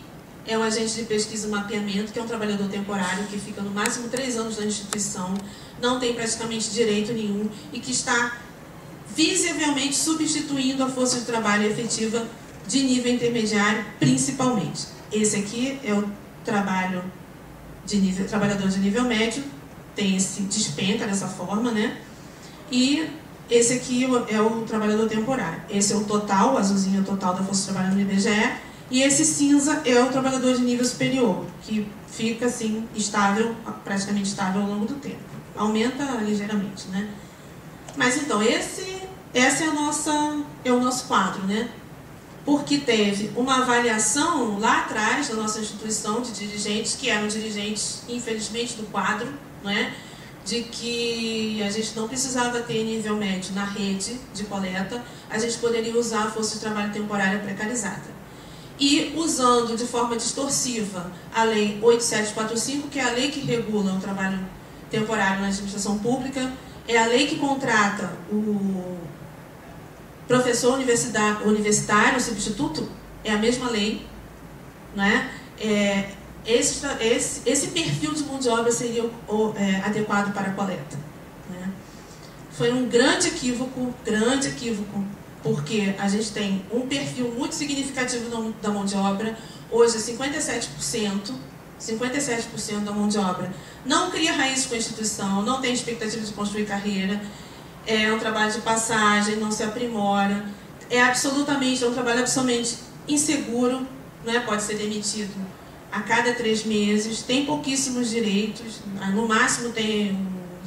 Speaker 2: é o agente de pesquisa e mapeamento, que é um trabalhador temporário que fica no máximo 3 anos na instituição, não tem praticamente direito nenhum e que está visivelmente substituindo a força de trabalho efetiva de nível intermediário, principalmente. Esse aqui é o trabalhador de nível médio, despenca dessa forma, né? E esse aqui é o trabalhador temporário. Esse é o total, o azulzinho é o total da força de trabalho no IBGE, e esse cinza é o trabalhador de nível superior, que fica assim, estável, praticamente estável ao longo do tempo. Aumenta ligeiramente, né? Mas então, esse é o nosso quadro, né? Porque teve uma avaliação lá atrás da nossa instituição de dirigentes, que eram dirigentes, infelizmente, do quadro, não é? De que a gente não precisava ter nível médio na rede de coleta, a gente poderia usar a força de trabalho temporária precarizada. E usando de forma distorsiva a Lei 8745, que é a lei que regula o trabalho temporário na administração pública, é a lei que contrata o professor universitário, o substituto, é a mesma lei, né? Esse perfil de mão de obra seria adequado para a coleta, né? Foi um grande equívoco, porque a gente tem um perfil muito significativo da mão de obra. Hoje, 57% da mão de obra não cria raiz com a instituição, não tem expectativa de construir carreira, é um trabalho de passagem, não se aprimora, é um trabalho absolutamente inseguro, né? Pode ser demitido a cada 3 meses, tem pouquíssimos direitos, no máximo tem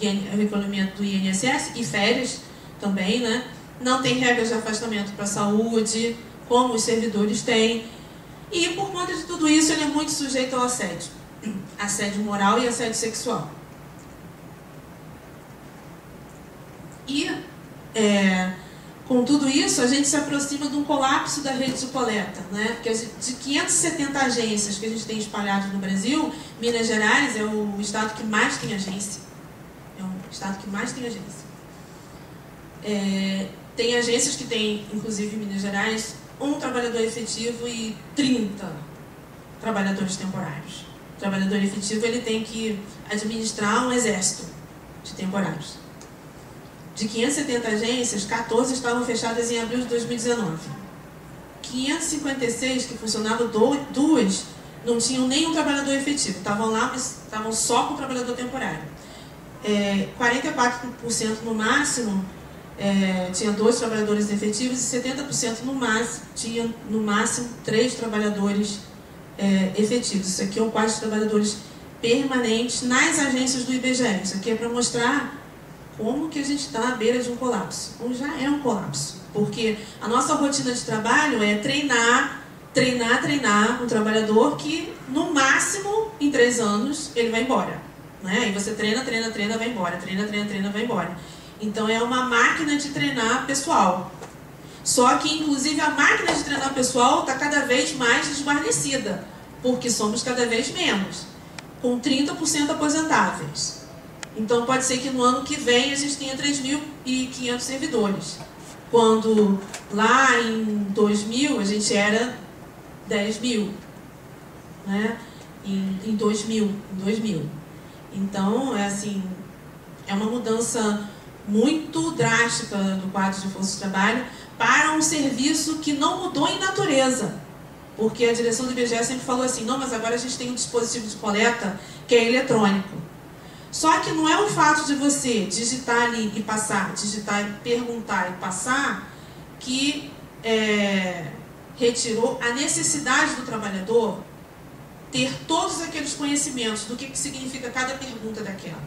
Speaker 2: o recolhimento do INSS e férias também, né? Não tem regras de afastamento para a saúde, como os servidores têm, e por conta de tudo isso ele é muito sujeito ao assédio moral e assédio sexual. E, com tudo isso, a gente se aproxima de um colapso da rede de coleta, né? Porque de 570 agências que a gente tem espalhadas no Brasil, Minas Gerais é o estado que mais tem agência. É um estado que mais tem agência. Tem agências que tem, inclusive em Minas Gerais, 1 trabalhador efetivo e 30 trabalhadores temporários. O trabalhador efetivo ele tem que administrar um exército de temporários. De 570 agências, 14 estavam fechadas em abril de 2019. 556 que funcionavam, 2 não tinham nenhum trabalhador efetivo. Estavam lá, mas estavam só com trabalhador temporário. 44% no máximo tinha 2 trabalhadores efetivos e 70% no máximo, tinha no máximo 3 trabalhadores efetivos. Isso aqui é o quadro de trabalhadores permanentes nas agências do IBGE. Isso aqui é para mostrar como que a gente está à beira de um colapso. Ou já é um colapso. Porque a nossa rotina de trabalho é treinar um trabalhador que, no máximo, em 3 anos, ele vai embora. Né? E você treina, vai embora. Treina, vai embora. Então, é uma máquina de treinar pessoal. Só que, inclusive, a máquina de treinar pessoal está cada vez mais desguarnecida. Porque somos cada vez menos. Com 30% aposentáveis. Então, pode ser que no ano que vem a gente tenha 3.500 servidores. Quando lá em 2000 a gente era 10.000. Né? Em 2000. Então, é uma mudança muito drástica do quadro de força de trabalho para um serviço que não mudou em natureza. Porque a direção do IBGE sempre falou assim, não, mas agora a gente tem um dispositivo de coleta que é eletrônico. Só que não é o fato de você digitar ali e passar, digitar e perguntar e passar, que retirou a necessidade do trabalhador ter todos aqueles conhecimentos do que significa cada pergunta daquela.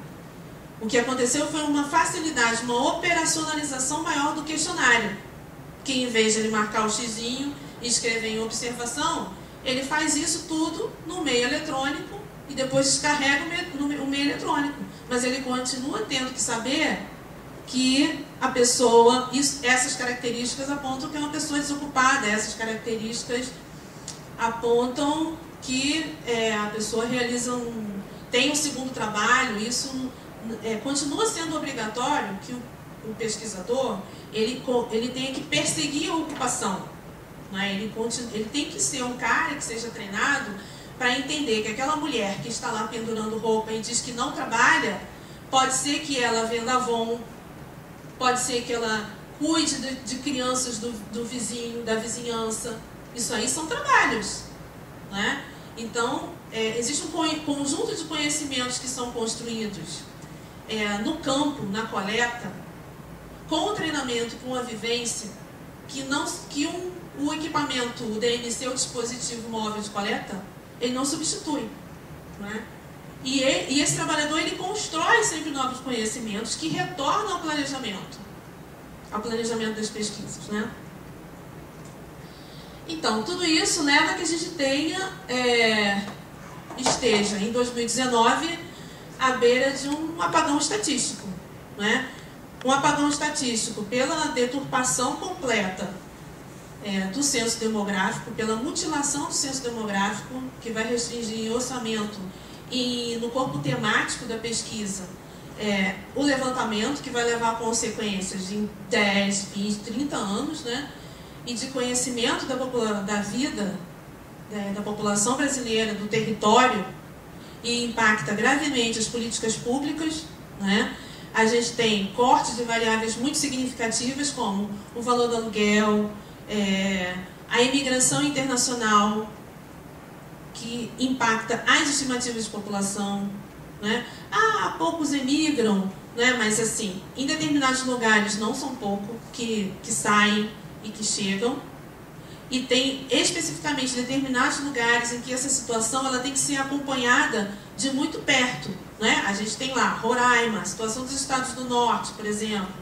Speaker 2: O que aconteceu foi uma facilidade, uma operacionalização maior do questionário. Que em vez de ele marcar o xizinho e escrever em observação, ele faz isso tudo no meio eletrônico e depois descarrega o meio eletrônico. Mas ele continua tendo que saber que a pessoa, essas características apontam que é uma pessoa desocupada, essas características apontam que a pessoa tem um segundo trabalho. Isso continua sendo obrigatório que o pesquisador ele tenha que perseguir a ocupação. Né? Ele tem que ser um cara que seja treinado para entender que aquela mulher que está lá pendurando roupa e diz que não trabalha, pode ser que ela venda Avon, pode ser que ela cuide de crianças do vizinho, da vizinhança. Isso aí são trabalhos. Né? Então, existe um conjunto de conhecimentos que são construídos no campo, na coleta, com o treinamento, com a vivência, que o equipamento, o DMC, o dispositivo móvel de coleta, ele não substitui. Né? E esse trabalhador ele constrói sempre novos conhecimentos que retornam ao planejamento das pesquisas. Né? Então, tudo isso leva a que a gente esteja em 2019 à beira de um apagão estatístico. Né? Um apagão estatístico pela deturpação completa do censo demográfico, pela mutilação do censo demográfico, que vai restringir orçamento e no corpo temático da pesquisa, o levantamento, que vai levar a consequências em 10, 20, 30 anos, né? E de conhecimento da vida da população brasileira, do território, e impacta gravemente as políticas públicas. Né? A gente tem cortes de variáveis muito significativas, como o valor do aluguel, a imigração internacional, que impacta as estimativas de população. Né? Poucos emigram, né? Mas assim, em determinados lugares não são poucos que saem e que chegam. E tem especificamente determinados lugares em que essa situação ela tem que ser acompanhada de muito perto, né? A gente tem lá Roraima, a situação dos estados do norte, por exemplo,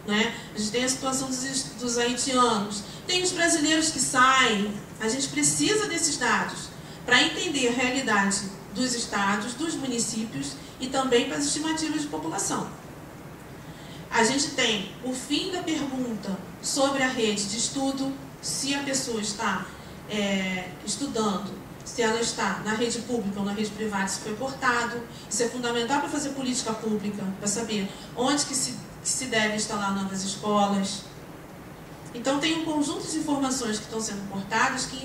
Speaker 2: né? A gente tem a situação dos haitianos, tem os brasileiros que saem. A gente precisa desses dados para entender a realidade dos estados, dos municípios e também para as estimativas de população. A gente tem o fim da pergunta sobre a rede de estudo, se a pessoa está estudando, se ela está na rede pública ou na rede privada, se foi cortado. Isso é fundamental para fazer política pública, para saber onde que se deve instalar novas escolas. Então tem um conjunto de informações que estão sendo cortadas que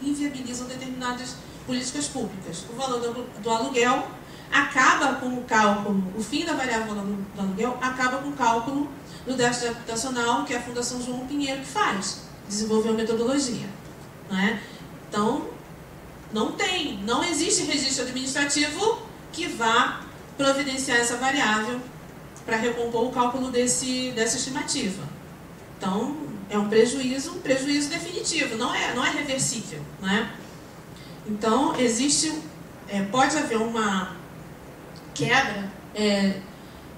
Speaker 2: inviabilizam determinadas políticas públicas. O valor do aluguel acaba com o cálculo, o fim da variável do aluguel acaba com o cálculo do déficit habitacional, que é a Fundação João Pinheiro que faz, desenvolveu metodologia, né? Então, não existe registro administrativo que vá providenciar essa variável para recompor o cálculo dessa estimativa. Então, é um prejuízo definitivo, não é reversível, né? Então, pode haver uma quebra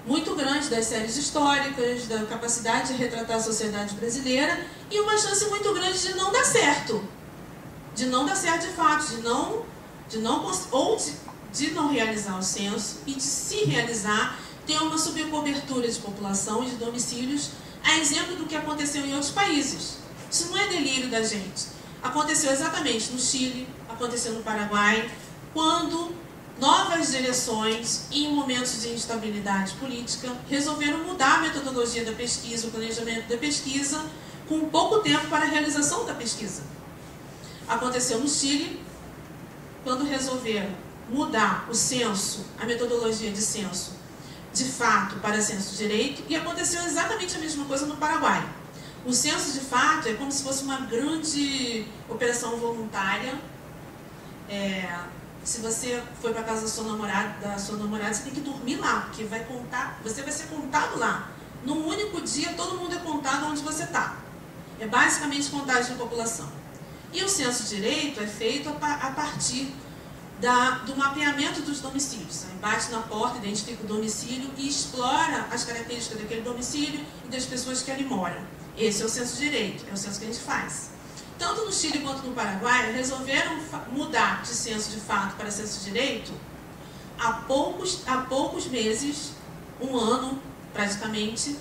Speaker 2: muito grande das séries históricas, da capacidade de retratar a sociedade brasileira e uma chance muito grande de não dar certo. De não dar certo de fato, de não realizar o censo e de se realizar, ter uma subcobertura de população e de domicílios, a exemplo do que aconteceu em outros países. Isso não é delírio da gente. Aconteceu exatamente no Chile, aconteceu no Paraguai, quando novas direções, em momentos de instabilidade política, resolveram mudar a metodologia da pesquisa, o planejamento da pesquisa, com pouco tempo para a realização da pesquisa. Aconteceu no Chile, quando resolveram mudar o censo, a metodologia de censo, de fato, para censo de direito, e aconteceu exatamente a mesma coisa no Paraguai. O censo de fato é como se fosse uma grande operação voluntária. Se você for para a casa da sua namorada, você tem que dormir lá, porque você vai ser contado lá. Num único dia, todo mundo é contado onde você está. É basicamente contagem de população. E o censo de direito é feito a partir do mapeamento dos domicílios. Aí bate na porta, identifica o domicílio e explora as características daquele domicílio e das pessoas que ali moram. Esse é o censo de direito, é o censo que a gente faz. Tanto no Chile quanto no Paraguai, resolveram mudar de censo de fato para censo de direito há poucos meses, um ano praticamente,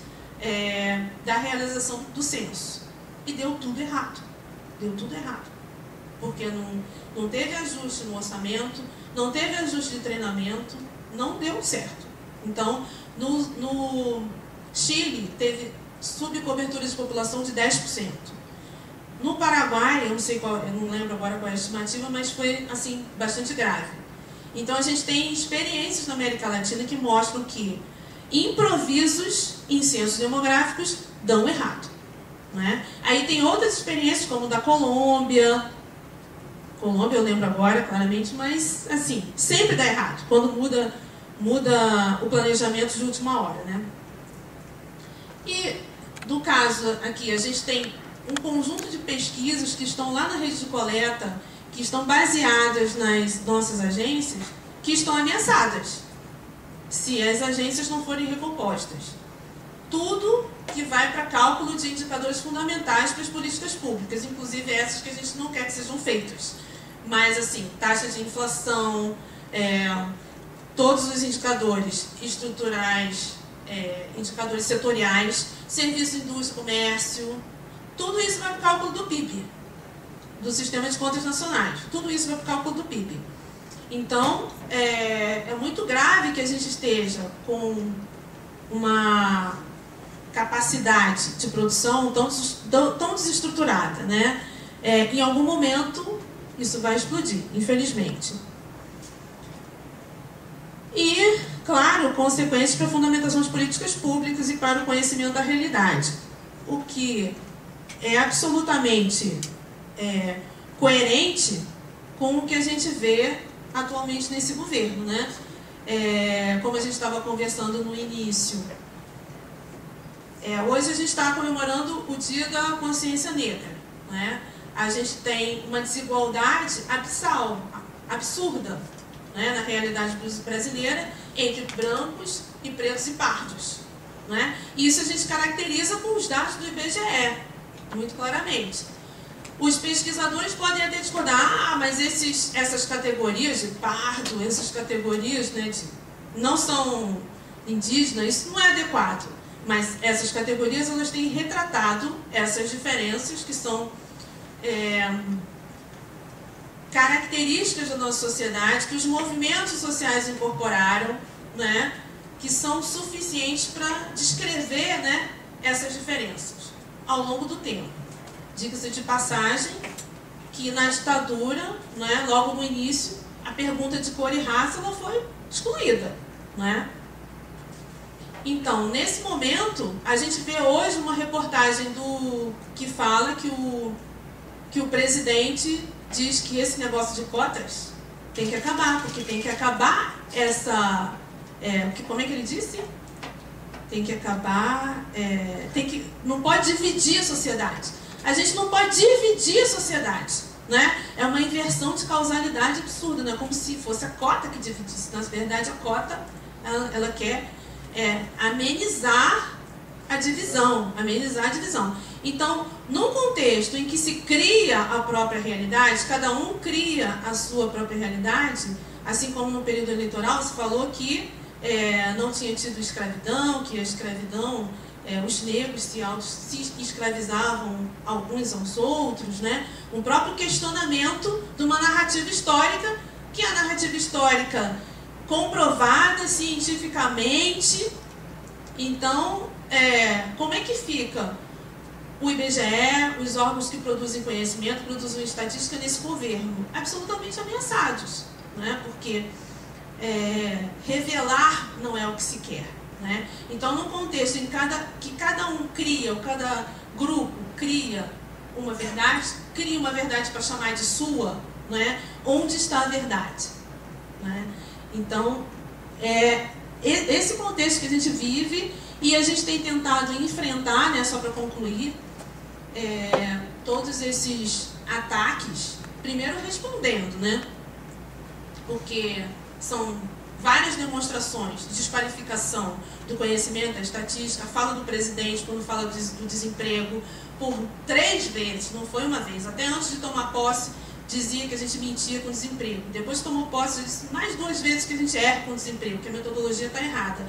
Speaker 2: da realização do censo. E deu tudo errado. Deu tudo errado. Porque não teve ajuste no orçamento, não teve ajuste de treinamento, não deu certo. Então, no Chile, teve subcobertura de população de 10%. No Paraguai, eu não lembro agora qual é a estimativa, mas foi assim, bastante grave. Então a gente tem experiências na América Latina que mostram que improvisos em censos demográficos dão errado, né? Aí tem outras experiências, como da Colômbia eu lembro agora claramente, mas assim, sempre dá errado, quando muda o planejamento de última hora, né? E no caso aqui, a gente tem um conjunto de pesquisas que estão lá na rede de coleta, que estão baseadas nas nossas agências, que estão ameaçadas, se as agências não forem recompostas. Tudo que vai para cálculo de indicadores fundamentais para as políticas públicas, inclusive essas que a gente não quer que sejam feitas. Mas, assim, taxa de inflação, todos os indicadores estruturais, indicadores setoriais, serviço, indústria, comércio, tudo isso vai para o cálculo do PIB, do Sistema de Contas Nacionais. Tudo isso vai para o cálculo do PIB. Então, é muito grave que a gente esteja com uma capacidade de produção tão desestruturada, né? Em algum momento, isso vai explodir, infelizmente. E, claro, consequências para a fundamentação de políticas públicas e para o conhecimento da realidade. O que é absolutamente coerente com o que a gente vê atualmente nesse governo, né? como a gente estava conversando no início, hoje a gente está comemorando o Dia da Consciência Negra, né? A gente tem uma desigualdade abissal, absurda, né, na realidade brasileira, entre brancos e pretos e pardos, né? Isso a gente caracteriza com os dados do IBGE, muito claramente. Os pesquisadores podem até discordar, mas essas categorias de pardo, essas categorias, né, não são indígenas, isso não é adequado. Mas essas categorias, elas têm retratado essas diferenças que são características da nossa sociedade, que os movimentos sociais incorporaram, né, que são suficientes para descrever, né, essas diferenças ao longo do tempo. Diga-se de passagem que na ditadura, né, logo no início, a pergunta de cor e raça ela foi excluída, né? Então, nesse momento, a gente vê hoje uma reportagem que fala que o presidente diz que esse negócio de cotas tem que acabar, porque tem que acabar essa... como é que ele disse? Tem que acabar... não pode dividir a sociedade. A gente não pode dividir a sociedade, né? É uma inversão de causalidade absurda, né? Como se fosse a cota que dividisse. Na verdade, a cota, ela quer amenizar a divisão, Então, num contexto em que se cria a própria realidade, cada um cria a sua própria realidade, assim como no período eleitoral se falou que não tinha tido escravidão, que a escravidão, os negros se escravizavam alguns aos outros, né? Um próprio questionamento de uma narrativa histórica, que é a narrativa histórica comprovada cientificamente. Então, como é que fica o IBGE, os órgãos que produzem conhecimento, produzem estatística nesse governo? Absolutamente ameaçados, né? Porque revelar não é o que se quer, né? Então, num contexto em que cada um cria, ou cada grupo cria uma verdade para chamar de sua, né? Onde está a verdade, né? Então, esse contexto que a gente vive, e a gente tem tentado enfrentar, né, só para concluir, todos esses ataques, primeiro respondendo, né? Porque são várias demonstrações de desqualificação do conhecimento, da estatística, a fala do presidente quando fala do desemprego, por 3 vezes, não foi uma vez, até antes de tomar posse, dizia que a gente mentia com desemprego. Depois que tomou posse, disse mais 2 vezes que a gente erra com desemprego, que a metodologia está errada.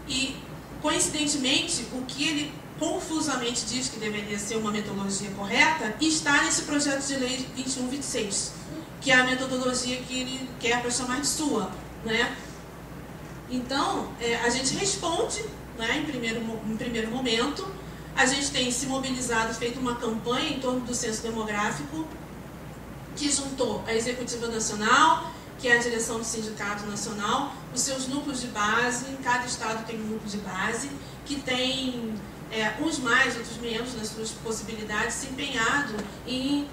Speaker 2: E, coincidentemente, o que ele confusamente diz que deveria ser uma metodologia correta, está nesse projeto de lei 2126, que é a metodologia que ele quer para chamar de sua, né? Então, a gente responde, né, em primeiro momento. A gente tem se mobilizado, feito uma campanha em torno do censo demográfico, que juntou a Executiva Nacional, que é a direção do Sindicato Nacional, os seus núcleos de base, em cada estado tem um núcleo de base, que tem uns mais, outros menos, nas suas possibilidades, se empenhado em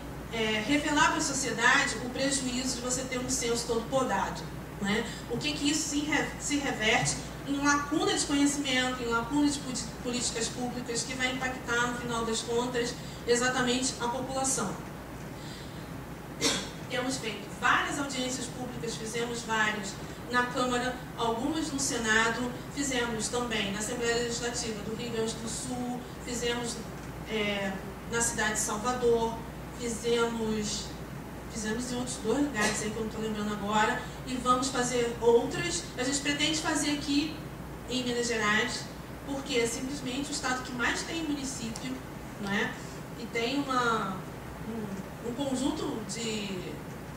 Speaker 2: revelar para a sociedade o prejuízo de você ter um censo todo podado, né? O que isso se reverte em lacuna de conhecimento, em lacuna de políticas públicas, que vai impactar, no final das contas, exatamente a população. Temos feito várias audiências públicas, fizemos várias na Câmara, algumas no Senado, fizemos também na Assembleia Legislativa do Rio Grande do Sul, fizemos na cidade de Salvador, fizemos em outros 2 lugares aí que eu não estou lembrando agora, e vamos fazer outras. A gente pretende fazer aqui em Minas Gerais, porque é simplesmente o estado que mais tem município, né? E tem um conjunto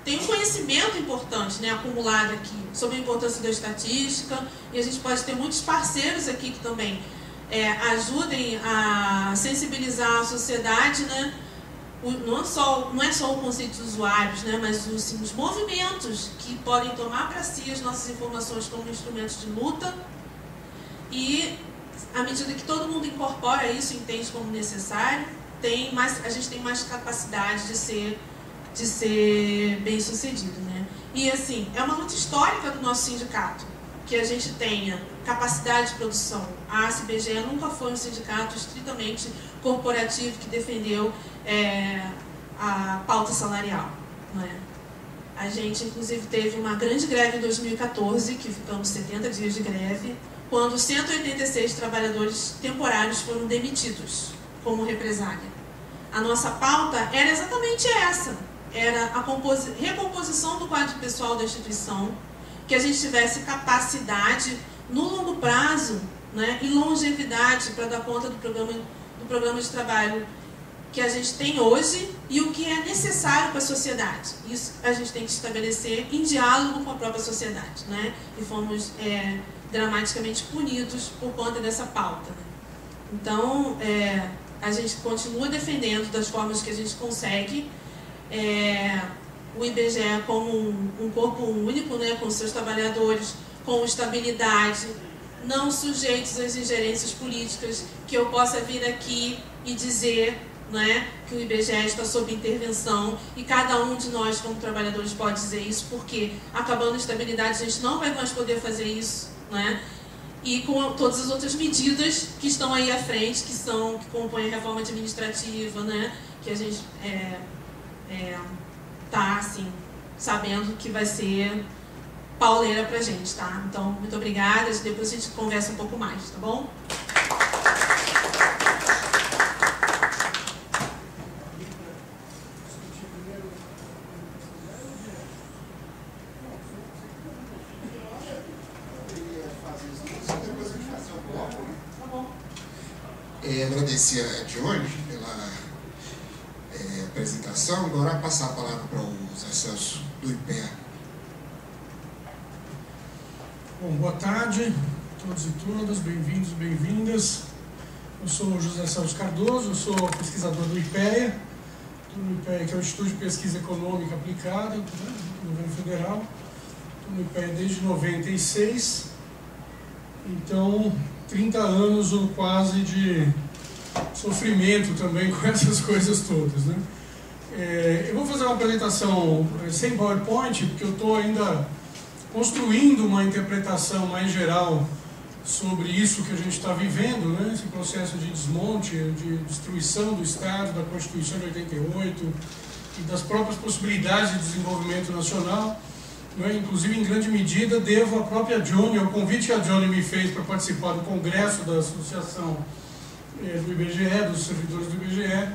Speaker 2: tem um conhecimento importante, né, acumulado aqui sobre a importância da estatística, e a gente pode ter muitos parceiros aqui que também ajudem a sensibilizar a sociedade, né? Não é só o conceito de usuários, né, mas os movimentos que podem tomar para si as nossas informações como instrumentos de luta, e à medida que todo mundo incorpora isso, entende como necessário, a gente tem mais capacidade de ser bem sucedido, né? E assim, é uma luta histórica do nosso sindicato, que a gente tenha capacidade de produção. A ACE-IBGE nunca foi um sindicato estritamente corporativo que defendeu a pauta salarial, não é? A gente, inclusive, teve uma grande greve em 2014, que ficamos 70 dias de greve, quando 186 trabalhadores temporários foram demitidos como represália. A nossa pauta era exatamente essa, era a recomposição do quadro pessoal da instituição, que a gente tivesse capacidade no longo prazo, né, e longevidade para dar conta do programa de trabalho que a gente tem hoje e o que é necessário para a sociedade. Isso a gente tem que estabelecer em diálogo com a própria sociedade, né? E fomos dramaticamente punidos por conta dessa pauta, né? Então, a gente continua defendendo das formas que a gente consegue o IBGE como um corpo único, né, com seus trabalhadores, com estabilidade, não sujeitos às ingerências políticas, que eu possa vir aqui e dizer, né, que o IBGE está sob intervenção, e cada um de nós, como trabalhadores, pode dizer isso, porque acabando a estabilidade a gente não vai mais poder fazer isso, né? E com todas as outras medidas que estão aí à frente, que compõem a reforma administrativa, né, que a gente tá, assim, sabendo que vai ser pauleira pra gente, tá? Então, muito obrigada, depois a gente conversa um pouco mais, tá bom?
Speaker 1: Agradecer a Johnny pela apresentação. Agora passar a palavra para o José Celso do IPEA.
Speaker 3: Bom, boa tarde a todos e todas, bem-vindos e bem-vindas. Eu sou o José Celso Cardoso, eu sou pesquisador do IPEA, que é o Instituto de Pesquisa Econômica Aplicada, né, do governo federal. Estou no IPEA desde 96, então 30 anos ou quase de sofrimento também com essas coisas todas, né? Eu vou fazer uma apresentação sem PowerPoint, porque eu estou ainda construindo uma interpretação mais geral sobre isso que a gente está vivendo, né? Esse processo de desmonte, de destruição do Estado, da Constituição de 88 e das próprias possibilidades de desenvolvimento nacional, né? Inclusive, em grande medida, devo à própria Johnny, ao convite que a Johnny me fez para participar do congresso da Associação do IBGE, dos servidores do IBGE,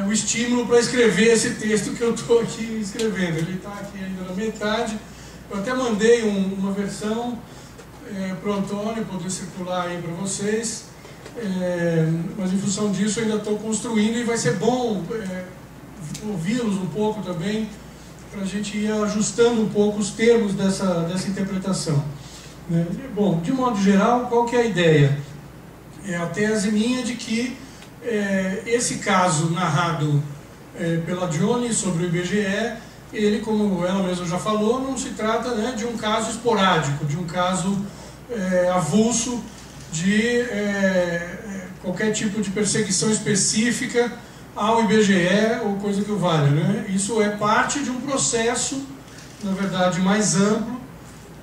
Speaker 3: o estímulo para escrever esse texto que eu estou aqui escrevendo. Ele está aqui ainda na metade. Eu até mandei uma versão para o Antônio poder circular aí para vocês, mas em função disso eu ainda estou construindo, e vai ser bom ouvi-los um pouco também, para a gente ir ajustando um pouco os termos dessa interpretação. Bom, de modo geral, qual que é a ideia? É a tese minha de que esse caso narrado pela Johnny sobre o IBGE, ele, como ela mesma já falou, não se trata, né, de um caso esporádico, de um caso avulso, de qualquer tipo de perseguição específica ao IBGE ou coisa que o valha, né? Isso é parte de um processo, na verdade, mais amplo,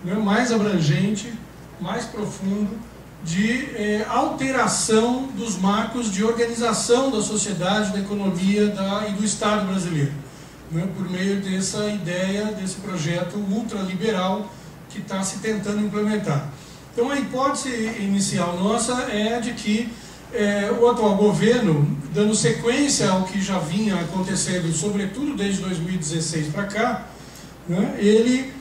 Speaker 3: né, mais abrangente, mais profundo, de alteração dos marcos de organização da sociedade, da economia e do Estado brasileiro, né, por meio dessa ideia, desse projeto ultraliberal que está se tentando implementar. Então, a hipótese inicial nossa é de que o atual governo, dando sequência ao que já vinha acontecendo, sobretudo desde 2016 para cá, né, ele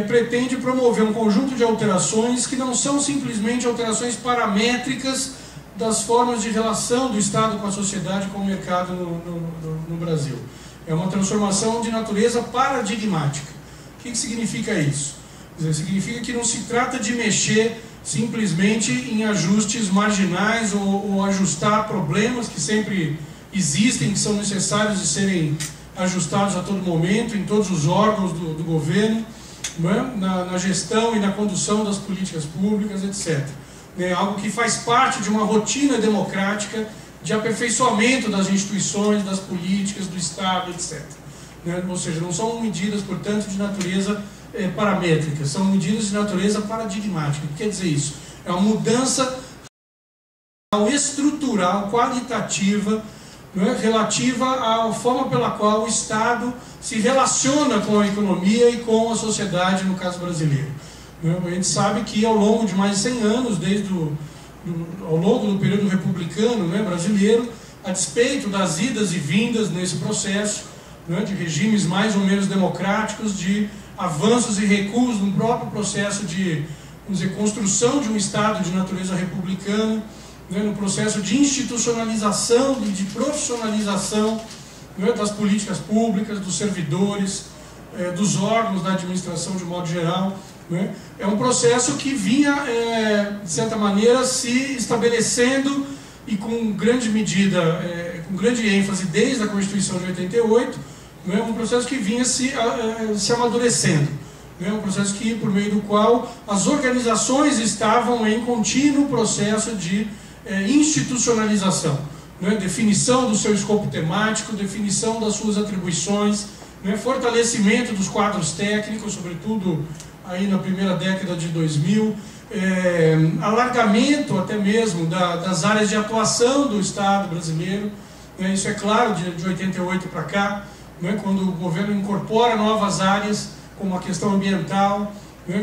Speaker 3: pretende promover um conjunto de alterações que não são simplesmente alterações paramétricas das formas de relação do Estado com a sociedade, com o mercado no Brasil. É uma transformação de natureza paradigmática. O que significa isso? Quer dizer, significa que não se trata de mexer simplesmente em ajustes marginais ou ajustar problemas que sempre existem, que são necessários de serem ajustados a todo momento, em todos os órgãos do governo, né, na gestão e na condução das políticas públicas, etc. É algo que faz parte de uma rotina democrática de aperfeiçoamento das instituições, das políticas, do Estado, etc. Né? Ou seja, não são medidas, portanto, de natureza paramétricas, são medidas de natureza paradigmática. O que quer dizer isso? É uma mudança estrutural, qualitativa, relativa à forma pela qual o Estado se relaciona com a economia e com a sociedade, no caso brasileiro. A gente sabe que ao longo de mais de 100 anos, ao longo do período republicano brasileiro, a despeito das idas e vindas nesse processo, de regimes mais ou menos democráticos, de avanços e recuos no próprio processo de, vamos dizer, construção de um Estado de natureza republicana, no processo de institucionalização e de profissionalização das políticas públicas, dos servidores, dos órgãos da administração de modo geral. É um processo que vinha, de certa maneira, se estabelecendo e com grande medida, com grande ênfase desde a Constituição de 88, um processo que vinha se amadurecendo. Um processo por meio do qual as organizações estavam em contínuo processo de institucionalização, definição do seu escopo temático, definição das suas atribuições, fortalecimento dos quadros técnicos, sobretudo aí na primeira década de 2000, alargamento até mesmo das áreas de atuação do Estado brasileiro. Isso é claro de 88 para cá, quando o governo incorpora novas áreas, como a questão ambiental,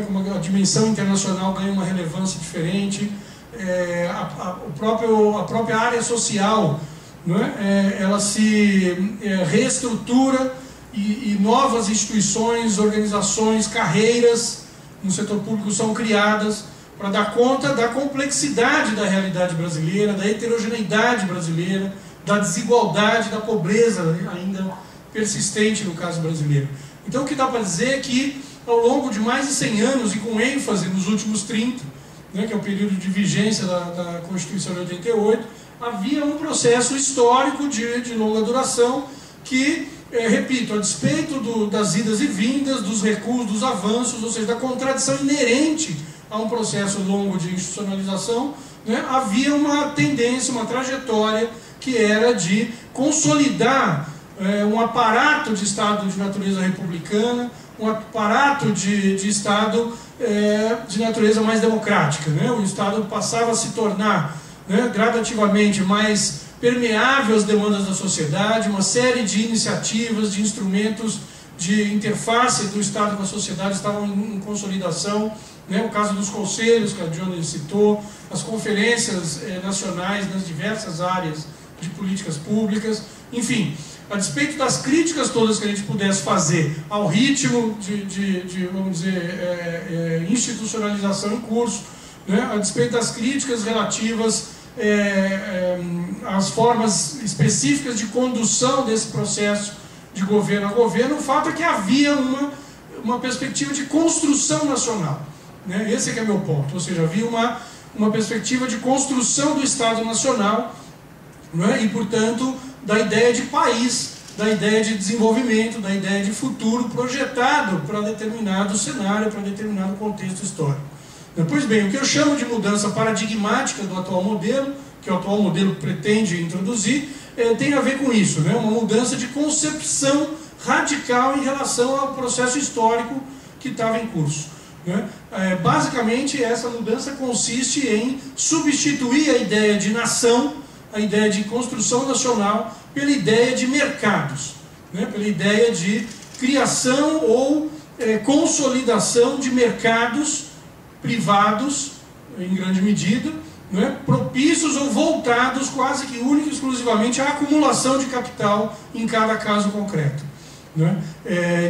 Speaker 3: como a dimensão internacional ganha uma relevância diferente, a própria área social, ela se reestrutura e novas instituições, organizações, carreiras no setor público são criadas para dar conta da complexidade da realidade brasileira, da heterogeneidade brasileira, da desigualdade, da pobreza ainda persistente no caso brasileiro. Então o que dá para dizer é que ao longo de mais de 100 anos e com ênfase nos últimos 30, que é o período de vigência da Constituição de 88, havia um processo histórico de longa duração que, repito, a despeito das idas e vindas, dos recuos, dos avanços, ou seja, da contradição inerente a um processo longo de institucionalização, havia uma tendência, uma trajetória que era de consolidar um aparato de Estado de natureza republicana, um aparato de Estado de natureza mais democrática. O Estado passava a se tornar gradativamente mais permeável às demandas da sociedade, uma série de iniciativas, de instrumentos de interface do Estado com a sociedade estavam em consolidação. O caso dos conselhos, que a Johnny citou, as conferências nacionais nas diversas áreas de políticas públicas, enfim, a despeito das críticas todas que a gente pudesse fazer ao ritmo vamos dizer, institucionalização em curso, a despeito das críticas relativas às formas específicas de condução desse processo de governo a governo, o fato é que havia uma perspectiva de construção nacional. Esse é que é meu ponto, ou seja, havia uma perspectiva de construção do Estado Nacional, e, portanto, da ideia de país, da ideia de desenvolvimento, da ideia de futuro projetado para determinado cenário, para determinado contexto histórico. Pois bem, o que eu chamo de mudança paradigmática do atual modelo, que o atual modelo pretende introduzir, tem a ver com isso, uma mudança de concepção radical em relação ao processo histórico que estava em curso. Basicamente, essa mudança consiste em substituir a ideia de nação, a ideia de construção nacional, pela ideia de mercados, pela ideia de criação ou consolidação de mercados privados, em grande medida, propícios ou voltados quase que única e exclusivamente à acumulação de capital em cada caso concreto.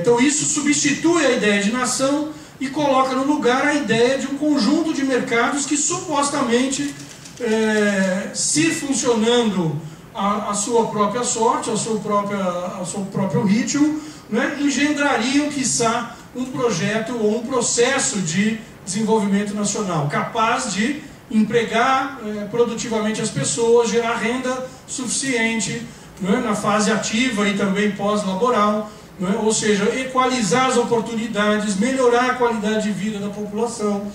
Speaker 3: Então isso substitui a ideia de nação e coloca no lugar a ideia de um conjunto de mercados que supostamente, se funcionando a sua própria sorte, ao seu próprio ritmo, engendrariam, quiçá, um projeto ou um processo de desenvolvimento nacional, capaz de empregar produtivamente as pessoas, gerar renda suficiente na fase ativa e também pós-laboral, ou seja, equalizar as oportunidades, melhorar a qualidade de vida da população,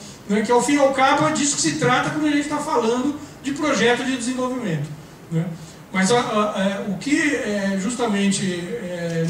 Speaker 3: que ao fim e ao cabo é disso que se trata quando a gente está falando de projeto de desenvolvimento. Mas o que justamente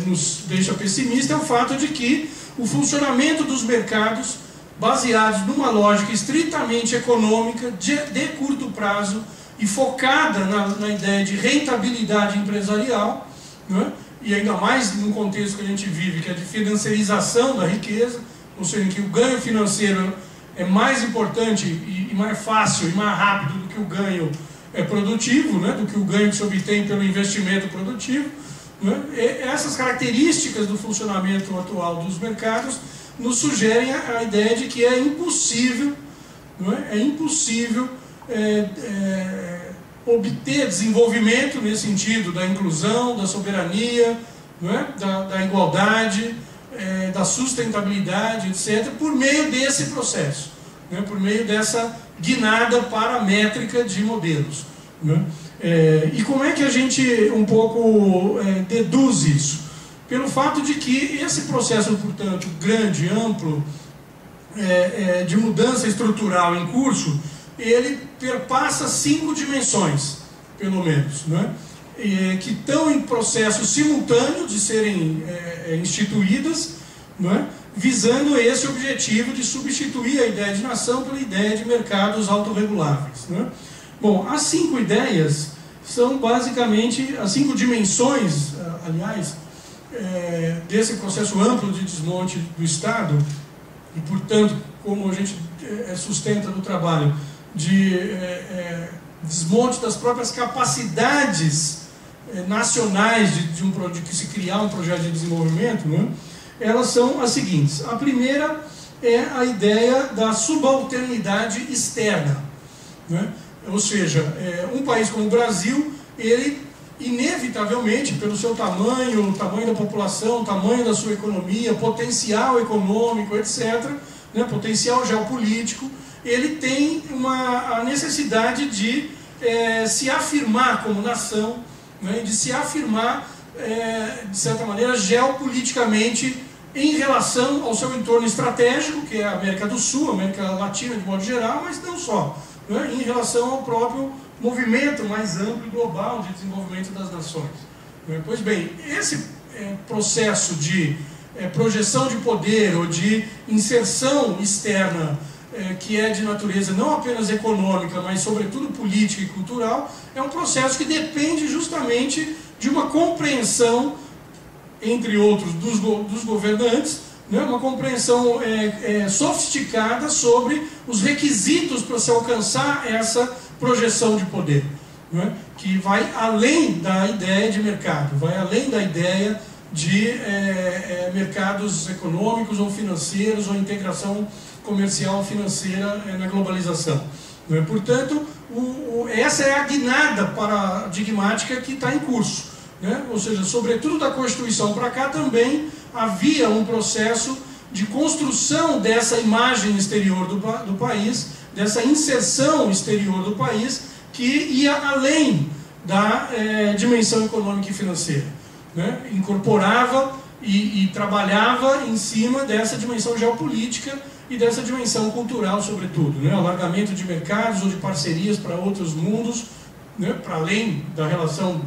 Speaker 3: nos deixa pessimista é o fato de que o funcionamento dos mercados, baseados numa lógica estritamente econômica, de curto prazo e focada na ideia de rentabilidade empresarial, né? E ainda mais no contexto que a gente vive, que é de financiarização da riqueza, ou seja, que o ganho financeiro é mais importante e mais fácil e mais rápido do que o ganho produtivo, né? Do que o ganho que se obtém pelo investimento produtivo, né? Essas características do funcionamento atual dos mercados nos sugerem a ideia de que é impossível, não é? É impossível obter desenvolvimento nesse sentido da inclusão, da soberania, não é? da igualdade, da sustentabilidade, etc., por meio desse processo, né? Por meio dessa guinada paramétrica de modelos, né? E como é que a gente um pouco deduz isso? Pelo fato de que esse processo, portanto, grande, amplo, de mudança estrutural em curso, ele perpassa 5 dimensões, pelo menos, né? Que estão em processo simultâneo de serem instituídas, né? Visando esse objetivo de substituir a ideia de nação pela ideia de mercados autorreguláveis, né? Bom, as 5 ideias são basicamente, as 5 dimensões, aliás, desse processo amplo de desmonte do Estado, e portanto, como a gente sustenta no trabalho, de desmonte das próprias capacidades nacionais de que se criar um projeto de desenvolvimento, né? Elas são as seguintes. A primeira é a ideia da subalternidade externa, né? Ou seja, um país como o Brasil, ele inevitavelmente, pelo seu tamanho, o tamanho da população, o tamanho da sua economia, potencial econômico, etc., né, potencial geopolítico, ele tem a necessidade de se afirmar como nação, né, de se afirmar, de certa maneira, geopoliticamente em relação ao seu entorno estratégico, que é a América do Sul, a América Latina de modo geral, mas não só, né, em relação ao próprio movimento mais amplo e global de desenvolvimento das nações. Pois bem, esse processo de projeção de poder ou de inserção externa, que é de natureza não apenas econômica, mas sobretudo política e cultural, é um processo que depende justamente de uma compreensão, entre outros, dos governantes, né, uma compreensão sofisticada sobre os requisitos para se alcançar essa projeção de poder, né, que vai além da ideia de mercado, vai além da ideia de mercados econômicos ou financeiros ou integração comercial financeira na globalização. Portanto, essa é a guinada paradigmática que está em curso, né? Ou seja, sobretudo da Constituição para cá também havia um processo de construção dessa imagem exterior do país, dessa inserção exterior do país, que ia além da dimensão econômica e financeira, né? Incorporava e trabalhava em cima dessa dimensão geopolítica e dessa dimensão cultural, sobretudo, né? Alargamento de mercados ou de parcerias para outros mundos, né? Para além da relação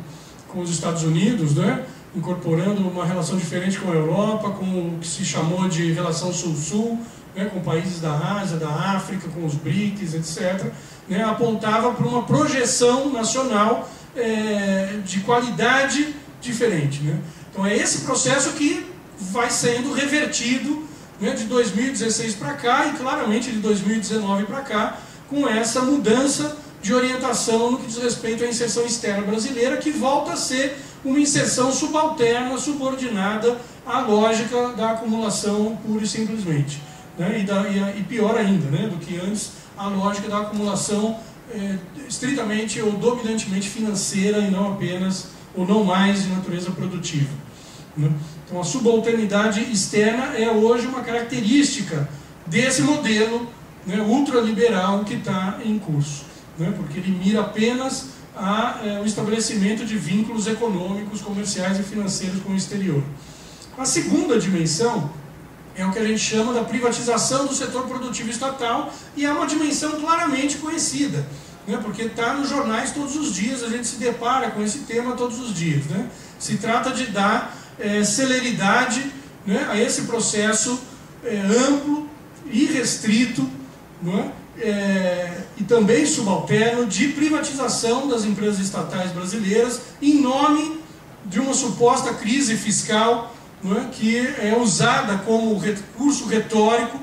Speaker 3: com os Estados Unidos, né? Incorporando uma relação diferente com a Europa, com o que se chamou de relação Sul-Sul, né? Com países da Ásia, da África, com os BRICS, etc., né? Apontava para uma projeção nacional de qualidade diferente, né? Então é esse processo que vai sendo revertido, né, de 2016 para cá e claramente de 2019 para cá, com essa mudança de orientação no que diz respeito à inserção externa brasileira, que volta a ser uma inserção subalterna, subordinada à lógica da acumulação pura e simplesmente, né, e pior ainda, né, do que antes, a lógica da acumulação estritamente ou dominantemente financeira e não apenas, ou não mais de natureza produtiva, né? Então a subalternidade externa é hoje uma característica desse modelo, né, ultraliberal que está em curso, né, porque ele mira apenas o estabelecimento de vínculos econômicos, comerciais e financeiros com o exterior. A segunda dimensão é o que a gente chama da privatização do setor produtivo estatal, e é uma dimensão claramente conhecida, né, porque está nos jornais todos os dias, a gente se depara com esse tema todos os dias, né? Se trata de dar celeridade, né, a esse processo amplo, irrestrito, né, e também subalterno de privatização das empresas estatais brasileiras em nome de uma suposta crise fiscal, né, que é usada como recurso retórico,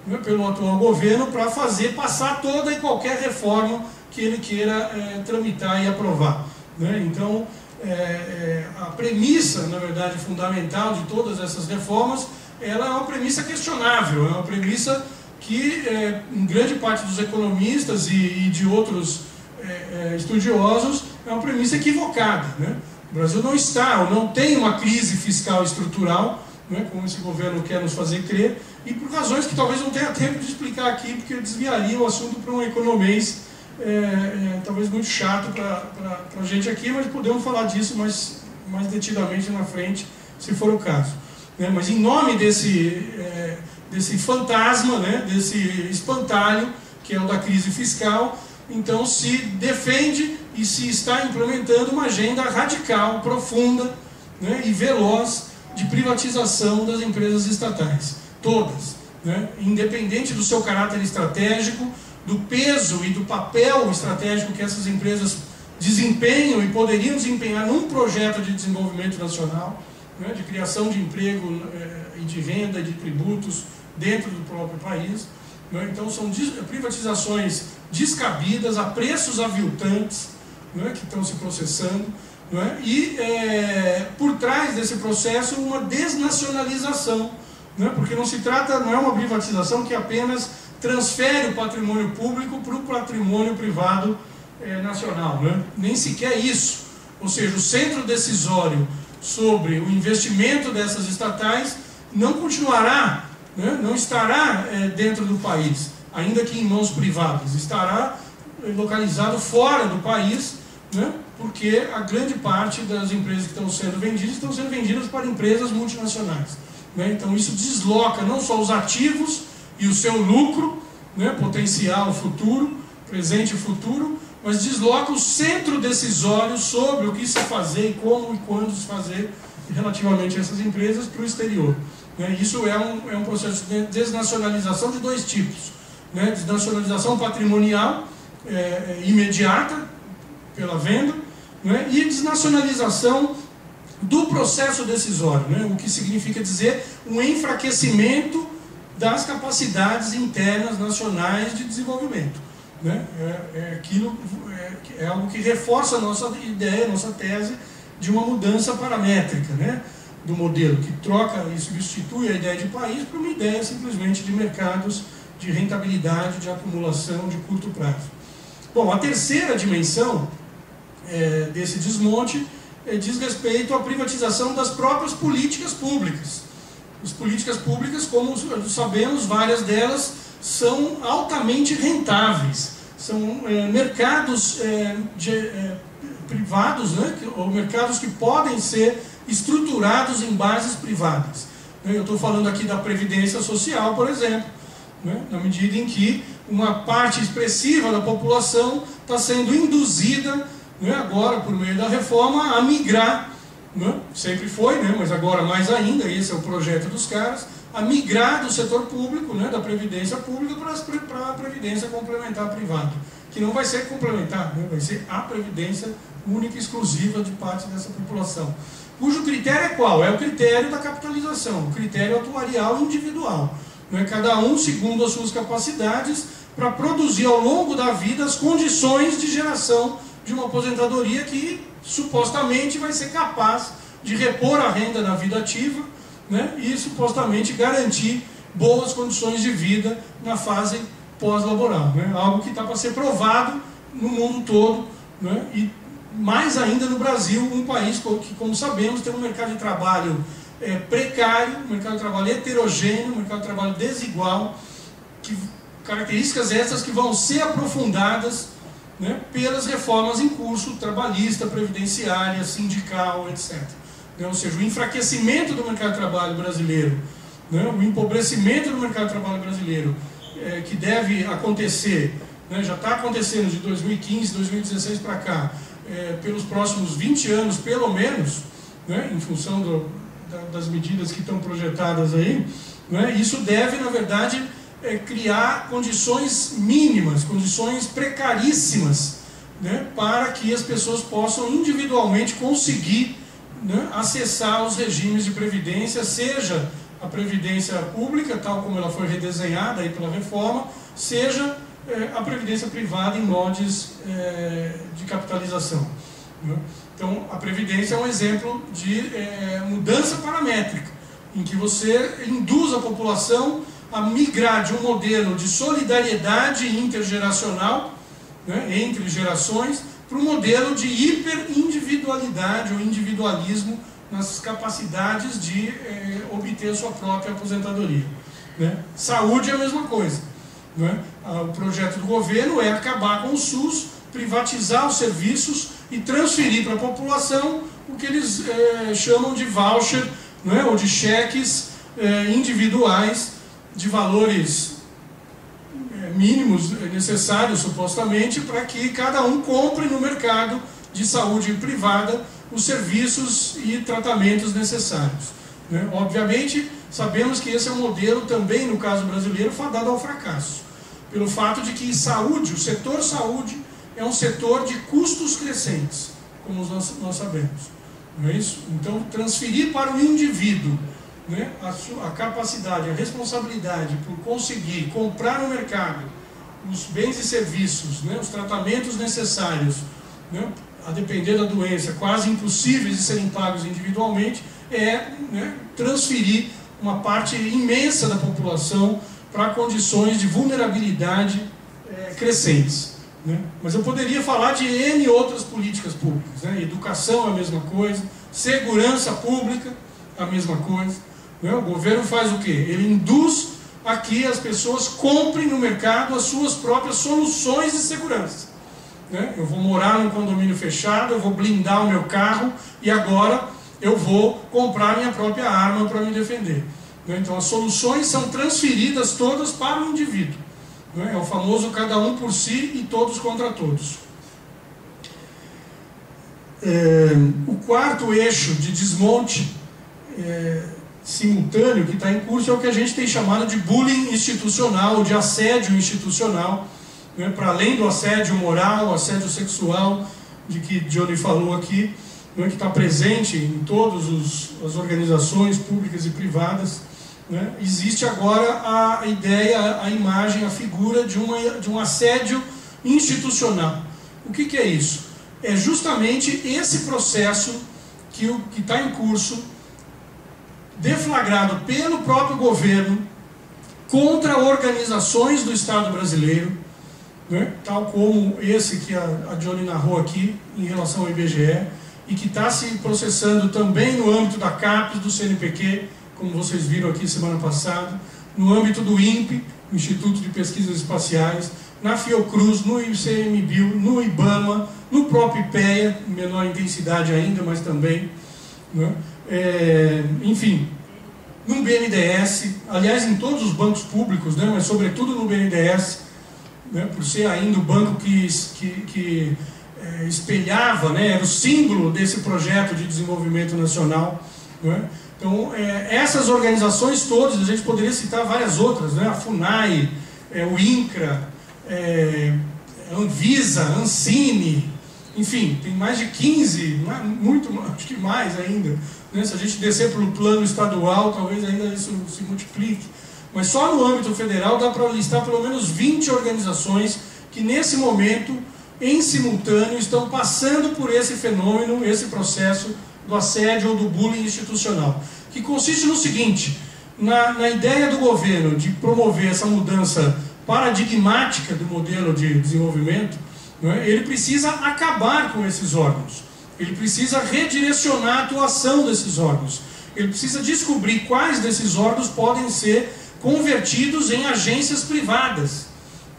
Speaker 3: né, pelo atual governo para fazer passar toda e qualquer reforma que ele queira tramitar e aprovar, né? Então, a premissa, na verdade, fundamental de todas essas reformas, ela é uma premissa questionável, é uma premissa que, em grande parte dos economistas e de outros estudiosos, é uma premissa equivocada, né? O Brasil não está, ou não tem uma crise fiscal estrutural, né, como esse governo quer nos fazer crer, e por razões que talvez não tenha tempo de explicar aqui, porque desviaria o assunto para um economês talvez muito chato para a gente aqui, mas podemos falar disso mais detidamente na frente, se for o caso, né? Mas em nome desse fantasma, né, desse espantalho, que é o da crise fiscal, então se defende e se está implementando uma agenda radical, profunda, né, e veloz de privatização das empresas estatais, todas, né, independente do seu caráter estratégico, do peso e do papel estratégico que essas empresas desempenham e poderiam desempenhar num projeto de desenvolvimento nacional, né, de criação de emprego e de renda e de tributos dentro do próprio país, né. Então são privatizações descabidas, a preços aviltantes, né, que estão se processando, né, e por trás desse processo uma desnacionalização, né, porque não é uma privatização que apenas transfere o patrimônio público para o patrimônio privado nacional, né? Nem sequer isso. Ou seja, o centro decisório sobre o investimento dessas estatais não continuará, né, não estará dentro do país, ainda que em mãos privadas, estará localizado fora do país, né, porque a grande parte das empresas que estão sendo vendidas para empresas multinacionais, né? Então isso desloca não só os ativos e o seu lucro, né, potencial futuro, presente e futuro, mas desloca o centro decisório sobre o que se fazer e como e quando se fazer relativamente a essas empresas para o exterior, né? Isso é um processo de desnacionalização de dois tipos, né? Desnacionalização patrimonial imediata pela venda, né? E desnacionalização do processo decisório, né? O que significa dizer um enfraquecimento das capacidades internas nacionais de desenvolvimento, né? É algo que reforça a nossa ideia, a nossa tese de uma mudança paramétrica, né, do modelo, que troca e substitui a ideia de país por uma ideia simplesmente de mercados, de rentabilidade, de acumulação de curto prazo. Bom, a terceira dimensão desse desmonte diz respeito à privatização das próprias políticas públicas. As políticas públicas, como sabemos, várias delas são altamente rentáveis, são mercados privados, né, ou mercados que podem ser estruturados em bases privadas. Eu estou falando aqui da Previdência Social, por exemplo, né, na medida em que uma parte expressiva da população está sendo induzida, né, agora, por meio da reforma, a migrar, né, sempre foi, né, mas agora mais ainda, esse é o projeto dos caras, a migrar do setor público, né, da Previdência Pública, para a Previdência Complementar Privada, que não vai ser complementar, né, vai ser a Previdência única e exclusiva de parte dessa população, cujo critério é qual? É o critério da capitalização, o critério atuarial individual, né, cada um segundo as suas capacidades, para produzir ao longo da vida as condições de geração de uma aposentadoria que supostamente vai ser capaz de repor a renda na vida ativa, né, e supostamente garantir boas condições de vida na fase pós-laboral, né, algo que está para ser provado no mundo todo, né, e mais ainda no Brasil, um país que, como sabemos, tem um mercado de trabalho precário, um mercado de trabalho heterogêneo, um mercado de trabalho desigual, características essas que vão ser aprofundadas, né, pelas reformas em curso, trabalhista, previdenciária, sindical, etc. Ou seja, o enfraquecimento do mercado de trabalho brasileiro, né, o empobrecimento do mercado de trabalho brasileiro, que deve acontecer, né, já está acontecendo de 2015, 2016 para cá, pelos próximos 20 anos pelo menos, né, em função das medidas que estão projetadas aí, né, isso deve, na verdade, criar condições mínimas, condições precaríssimas, né, para que as pessoas possam individualmente conseguir, né, acessar os regimes de previdência, seja a previdência pública, tal como ela foi redesenhada aí pela reforma, seja a previdência privada em moldes de capitalização, né? Então, a previdência é um exemplo de mudança paramétrica, em que você induz a população a migrar de um modelo de solidariedade intergeracional, né, entre gerações, para um modelo de hiperindividualidade ou individualismo nas capacidades de obter a sua própria aposentadoria, né? Saúde é a mesma coisa, né? O projeto do governo é acabar com o SUS, privatizar os serviços e transferir para a população o que eles chamam de voucher, né, ou de cheques individuais de valores mínimos necessários, supostamente, para que cada um compre no mercado de saúde privada os serviços e tratamentos necessários, né? Obviamente, sabemos que esse é um modelo também, no caso brasileiro, fadado ao fracasso, pelo fato de que saúde, o setor saúde, é um setor de custos crescentes, como nós sabemos, não é isso? Então, transferir para o indivíduo, né, a capacidade, a responsabilidade por conseguir comprar no mercado os bens e serviços, né, os tratamentos necessários, né, a depender da doença, quase impossíveis de serem pagos individualmente, né, transferir uma parte imensa da população para condições de vulnerabilidade crescentes, né? Mas eu poderia falar de N outras políticas públicas, né? Educação é a mesma coisa, segurança pública a mesma coisa, né? O governo faz o quê? Ele induz a que as pessoas comprem no mercado as suas próprias soluções de segurança, né? Eu vou morar num condomínio fechado, eu vou blindar o meu carro e agora eu vou comprar minha própria arma para me defender, né? Então as soluções são transferidas todas para o indivíduo. É o famoso cada um por si e todos contra todos. O quarto eixo de desmonte simultâneo que está em curso é o que a gente tem chamado de bullying institucional, de assédio institucional, né, para além do assédio moral, assédio sexual, de que Johnny falou aqui, né, que está presente em todas as organizações públicas e privadas. Né? Existe agora a ideia, a imagem, a figura de um assédio institucional. O que é isso? É justamente esse processo que está em curso, deflagrado pelo próprio governo contra organizações do Estado brasileiro, né? Tal como esse que a Johnny narrou aqui em relação ao IBGE, e que está se processando também no âmbito da CAPES, do CNPq, como vocês viram aqui semana passada, no âmbito do INPE, Instituto de Pesquisas Espaciais, na Fiocruz, no ICMBio, no IBAMA, no próprio IPEA, em menor intensidade ainda, mas também, né? Enfim, no BNDES, aliás, em todos os bancos públicos, né? Mas sobretudo no BNDES, né? Por ser ainda o banco que espelhava, né? Era o símbolo desse projeto de desenvolvimento nacional, né? Então, essas organizações todas, a gente poderia citar várias outras, né? A FUNAI, o INCRA, a Anvisa, a Ancine, enfim, tem mais de 15, muito, acho que mais ainda, né? Se a gente descer para o plano estadual, talvez ainda isso se multiplique. Mas só no âmbito federal dá para listar pelo menos 20 organizações que nesse momento, em simultâneo, estão passando por esse fenômeno, esse processo do assédio ou do bullying institucional, que consiste no seguinte: na ideia do governo de promover essa mudança paradigmática do modelo de desenvolvimento, né, ele precisa acabar com esses órgãos, ele precisa redirecionar a atuação desses órgãos, ele precisa descobrir quais desses órgãos podem ser convertidos em agências privadas,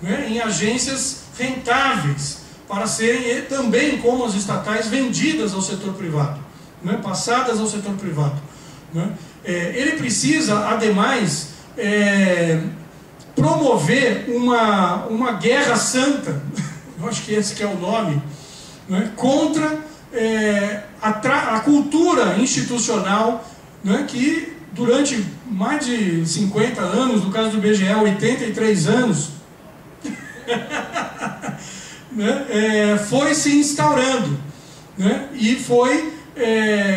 Speaker 3: né, em agências rentáveis, para serem também, como as estatais, vendidas ao setor privado, né, passadas ao setor privado, né. Ele precisa, ademais, promover uma guerra santa, eu acho que esse que é o nome, né, contra a cultura institucional, né, que durante mais de 50 anos, no caso do IBGE, 83 anos, né, foi se instaurando, né, e foi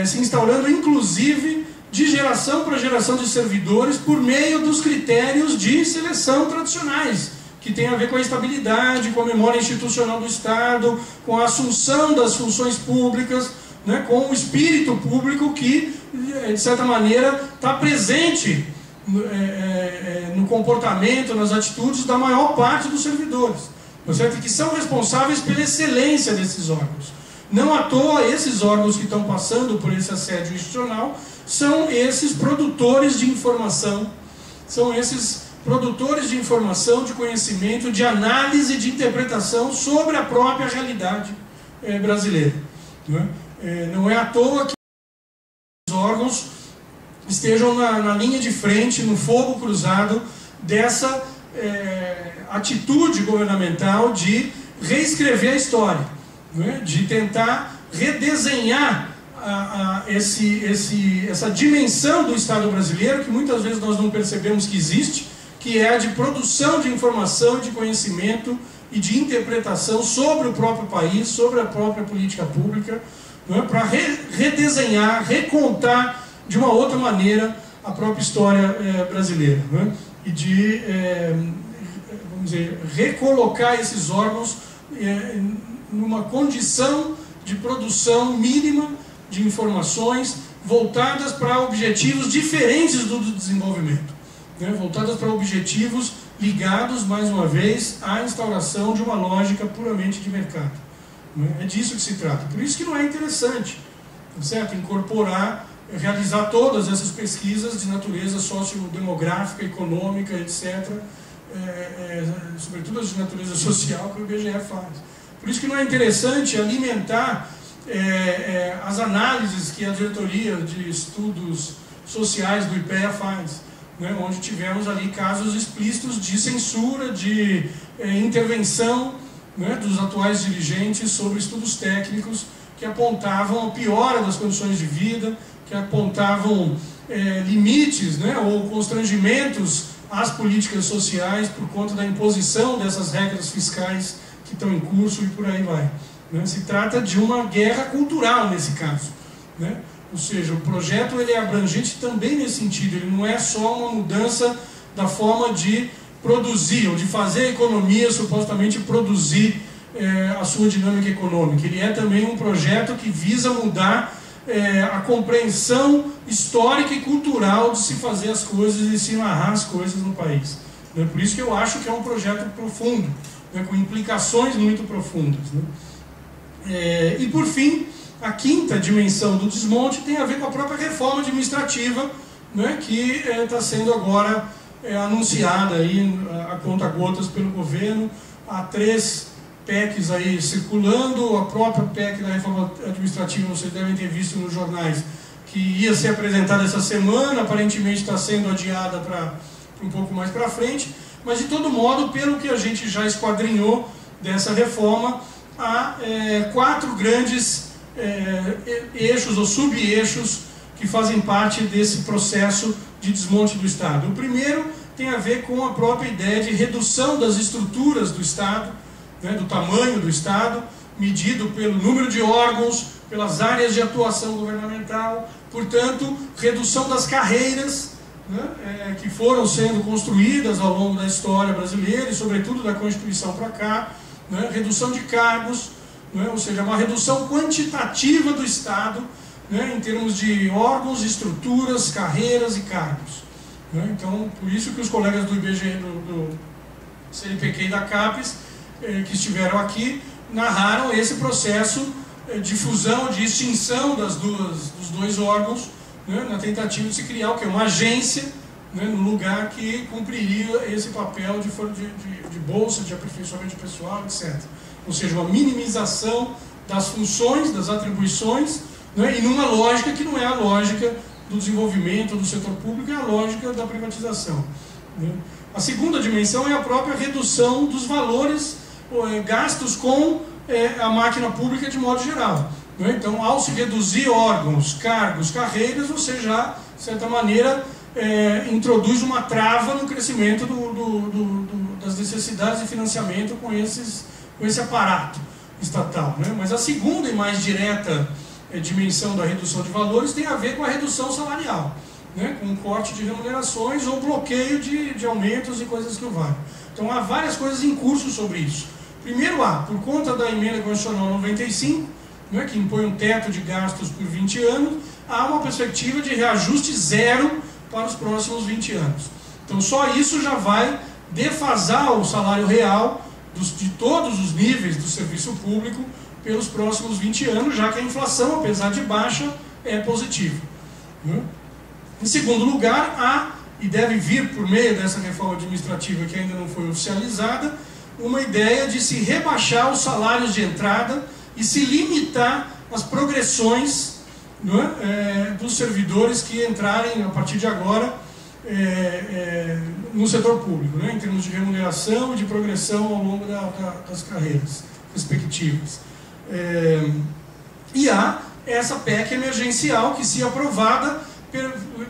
Speaker 3: se instaurando inclusive de geração para geração de servidores por meio dos critérios de seleção tradicionais, que tem a ver com a estabilidade, com a memória institucional do Estado, com a assunção das funções públicas, né, com o espírito público que, de certa maneira, está presente no comportamento, nas atitudes da maior parte dos servidores, certo? Que são responsáveis pela excelência desses órgãos. Não à toa, esses órgãos que estão passando por esse assédio institucional são esses produtores de informação, são esses produtores de informação, de conhecimento, de análise, de interpretação sobre a própria realidade brasileira. Não é à toa que os órgãos estejam na linha de frente, no fogo cruzado dessa atitude governamental de reescrever a história, de tentar redesenhar essa dimensão do Estado brasileiro, que muitas vezes nós não percebemos que existe, que é a de produção de informação, de conhecimento e de interpretação sobre o próprio país, sobre a própria política pública, para redesenhar, recontar de uma outra maneira a própria história brasileira, e de, vamos dizer, recolocar esses órgãos numa condição de produção mínima de informações voltadas para objetivos diferentes do desenvolvimento, voltadas para objetivos ligados, mais uma vez, à instauração de uma lógica puramente de mercado. É disso que se trata. Por isso que não é interessante, certo? Incorporar, realizar todas essas pesquisas de natureza sociodemográfica, econômica, etc., sobretudo as de natureza social, que o IBGE faz. Por isso que não é interessante alimentar as análises que a diretoria de estudos sociais do IPEA faz, onde tivemos ali casos explícitos de censura, de intervenção dos atuais dirigentes sobre estudos técnicos que apontavam a piora das condições de vida, que apontavam limites, ou constrangimentos às políticas sociais por conta da imposição dessas regras fiscais que estão em curso e por aí vai. Se trata de uma guerra cultural nesse caso, ou seja, o projeto ele é abrangente também nesse sentido, ele não é só uma mudança da forma de produzir, ou de fazer a economia supostamente produzir a sua dinâmica econômica. Ele é também um projeto que visa mudar a compreensão histórica e cultural de se fazer as coisas e se narrar as coisas no país. Por isso que eu acho que é um projeto profundo, com implicações muito profundas. E por fim, a quinta dimensão do desmonte tem a ver com a própria reforma administrativa, que está sendo agora anunciada aí a conta-gotas pelo governo. Há 3 PECs aí circulando, a própria PEC da reforma administrativa, vocês devem ter visto nos jornais, que ia ser apresentada essa semana, aparentemente está sendo adiada para um pouco mais para frente, mas de todo modo, pelo que a gente já esquadrinhou dessa reforma, há 4 grandes eixos ou sub-eixos que fazem parte desse processo de desmonte do Estado. O primeiro tem a ver com a própria ideia de redução das estruturas do Estado, do tamanho do Estado, medido pelo número de órgãos, pelas áreas de atuação governamental, portanto, redução das carreiras que foram sendo construídas ao longo da história brasileira e, sobretudo, da Constituição para cá, redução de cargos, ou seja, uma redução quantitativa do Estado, em termos de órgãos, estruturas, carreiras e cargos. Então, por isso que os colegas do IBGE, do CNPq e da CAPES, que estiveram aqui, narraram esse processo de fusão, de extinção dos 2 órgãos, na tentativa de se criar o que é uma agência, no lugar que cumpriria esse papel de bolsa, de aperfeiçoamento pessoal, etc. Ou seja, uma minimização das funções, das atribuições, e numa lógica que não é a lógica do desenvolvimento do setor público, é a lógica da privatização. A segunda dimensão é a própria redução dos valores gastos com a máquina pública de modo geral. Né? Então, ao se reduzir órgãos, cargos, carreiras, você já, de certa maneira, introduz uma trava no crescimento das necessidades de financiamento com esse aparato estatal. Né? Mas a segunda e mais direta dimensão da redução de valores tem a ver com a redução salarial, né? Com corte de remunerações ou bloqueio de aumentos e coisas que o valem. Então há várias coisas em curso sobre isso. Primeiro por conta da emenda constitucional 95, né, que impõe um teto de gastos por 20 anos, há uma perspectiva de reajuste zero para os próximos 20 anos. Então só isso já vai defasar o salário real de todos os níveis do serviço público pelos próximos 20 anos, já que a inflação, apesar de baixa, é positiva. Né? Em segundo lugar, e deve vir por meio dessa reforma administrativa que ainda não foi oficializada, uma ideia de se rebaixar os salários de entrada e se limitar as progressões, né, dos servidores que entrarem a partir de agora no setor público, né, em termos de remuneração e de progressão ao longo das carreiras respectivas. E há essa PEC emergencial que, se aprovada,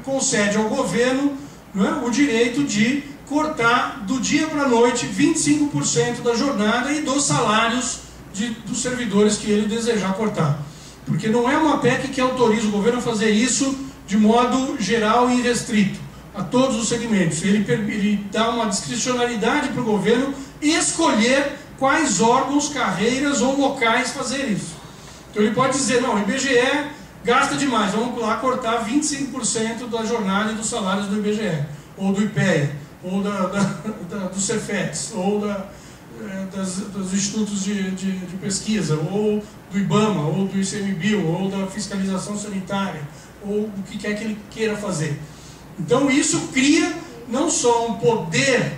Speaker 3: concede ao governo, né, o direito de cortar do dia para a noite 25% da jornada e dos salários dos servidores que ele desejar cortar. Porque não é uma PEC que autoriza o governo a fazer isso de modo geral e restrito a todos os segmentos. Ele dá uma discricionalidade para o governo escolher quais órgãos, carreiras ou locais fazer isso. Então ele pode dizer, não, o IBGE gasta demais, vamos lá cortar 25% da jornada e dos salários do IBGE, ou do IPEA, ou do Cefetes, ou dos institutos de pesquisa, ou do IBAMA, ou do ICMBio, ou da fiscalização sanitária, ou o que quer que ele queira fazer. Então isso cria não só um poder,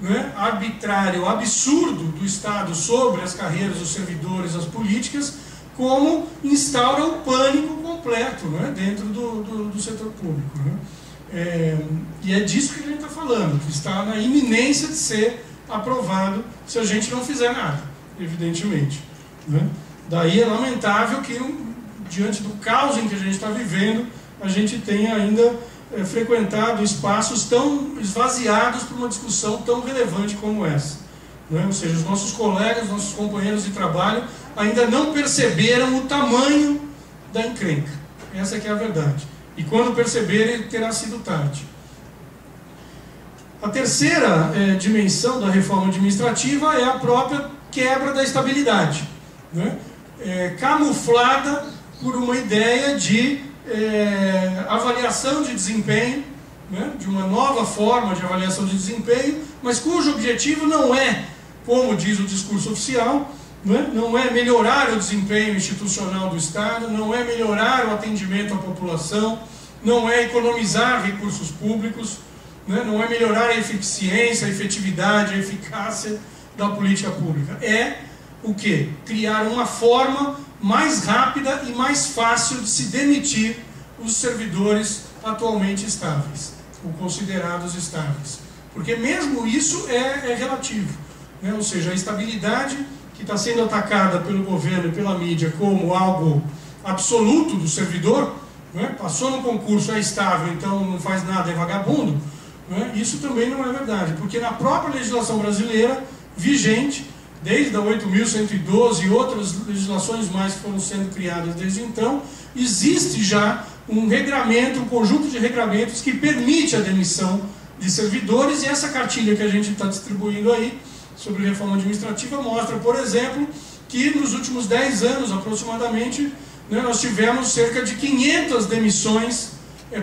Speaker 3: né, arbitrário, absurdo do Estado sobre as carreiras, os servidores, as políticas, como instaura o pânico completo, né, dentro do setor público. Né? E é disso que a gente está falando, que está na iminência de ser aprovado se a gente não fizer nada, evidentemente. Né? Daí é lamentável que, diante do caos em que a gente está vivendo, a gente tenha ainda frequentado espaços tão esvaziados por uma discussão tão relevante como essa. Né? Ou seja, os nossos colegas, nossos companheiros de trabalho ainda não perceberam o tamanho da encrenca. Essa que é a verdade. E quando perceberem, terá sido tarde. A terceira dimensão da reforma administrativa é a própria quebra da estabilidade, né? Camuflada por uma ideia de avaliação de desempenho, né? De uma nova forma de avaliação de desempenho, mas cujo objetivo não é, como diz o discurso oficial, né? Não é melhorar o desempenho institucional do Estado, não é melhorar o atendimento à população, não é economizar recursos públicos, né? Não é melhorar a eficiência, a efetividade, a eficácia da política pública. É o quê? Criar uma forma mais rápida e mais fácil de se demitir os servidores atualmente estáveis, ou considerados estáveis. Porque mesmo isso é relativo, né? Ou seja, a estabilidade que está sendo atacada pelo governo e pela mídia como algo absoluto do servidor, né? Passou no concurso, é estável, então não faz nada, é vagabundo, né? Isso também não é verdade, porque na própria legislação brasileira vigente, desde a 8.112 e outras legislações mais que foram sendo criadas desde então, existe já um regramento, um conjunto de regramentos que permite a demissão de servidores, e essa cartilha que a gente está distribuindo aí sobre reforma administrativa mostra, por exemplo, que nos últimos 10 anos aproximadamente, né, nós tivemos cerca de 500 demissões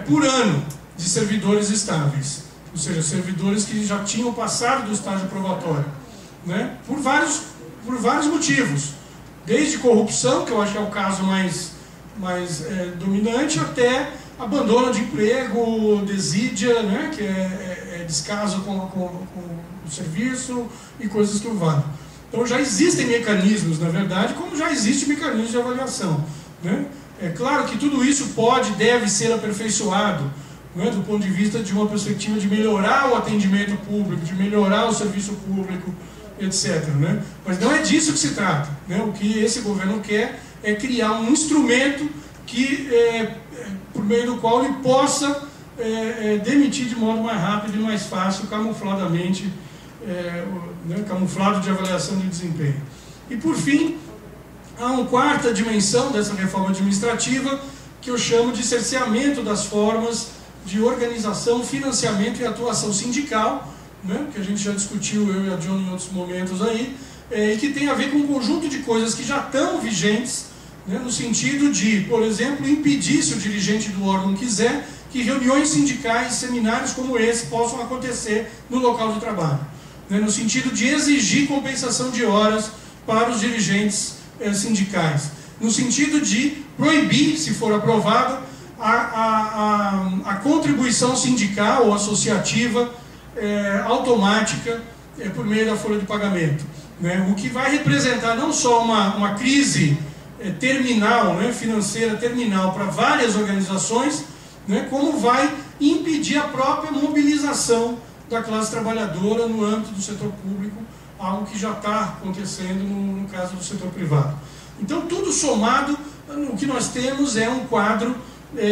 Speaker 3: por ano de servidores estáveis, ou seja, servidores que já tinham passado do estágio probatório, né, por vários motivos, desde corrupção, que eu acho que é o caso mais dominante, até abandono de emprego, desídia, né, que é descaso com o serviço e coisas que o valem. Então já existem mecanismos, na verdade, como já existe mecanismo de avaliação, né? É claro que tudo isso pode, deve ser aperfeiçoado, não é? Do ponto de vista de uma perspectiva de melhorar o atendimento público, de melhorar o serviço público, etc. Né? Mas não é disso que se trata. Né? O que esse governo quer é criar um instrumento que, por meio do qual ele possa demitir de modo mais rápido e mais fácil, camufladamente, camuflado de avaliação de desempenho. E por fim, há uma quarta dimensão dessa reforma administrativa que eu chamo de cerceamento das formas de organização, financiamento e atuação sindical, né, que a gente já discutiu, eu e a John, em outros momentos aí, e que tem a ver com um conjunto de coisas que já estão vigentes, né, no sentido de, por exemplo, impedir, se o dirigente do órgão quiser, que reuniões sindicais, seminários como esse possam acontecer no local de trabalho, né, no sentido de exigir compensação de horas para os dirigentes sindicais, no sentido de proibir, se for aprovada, a contribuição sindical ou associativa automática por meio da folha de pagamento, né? O que vai representar não só uma crise terminal, né, financeira terminal para várias organizações, né, como vai impedir a própria mobilização da classe trabalhadora no âmbito do setor público, algo que já está acontecendo no caso do setor privado. Então, tudo somado, o que nós temos é um quadro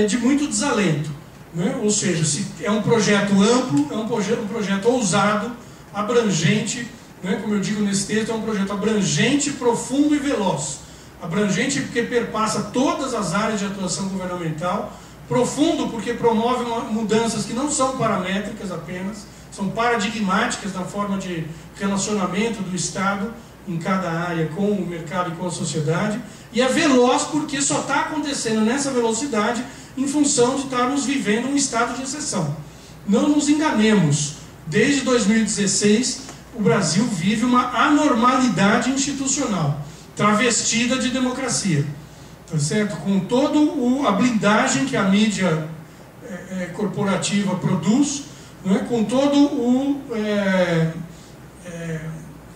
Speaker 3: de muito desalento, né? Ou seja, é um projeto amplo, é um projeto ousado, abrangente, né? Como eu digo nesse texto, é um projeto abrangente, profundo e veloz. Abrangente porque perpassa todas as áreas de atuação governamental, profundo porque promove mudanças que não são paramétricas apenas, são paradigmáticas na forma de relacionamento do Estado em cada área com o mercado e com a sociedade, e é veloz porque só está acontecendo nessa velocidade em função de estarmos vivendo um estado de exceção. Não nos enganemos, desde 2016 o Brasil vive uma anormalidade institucional, travestida de democracia, tá certo? Com toda a blindagem que a mídia corporativa produz, né? Com todo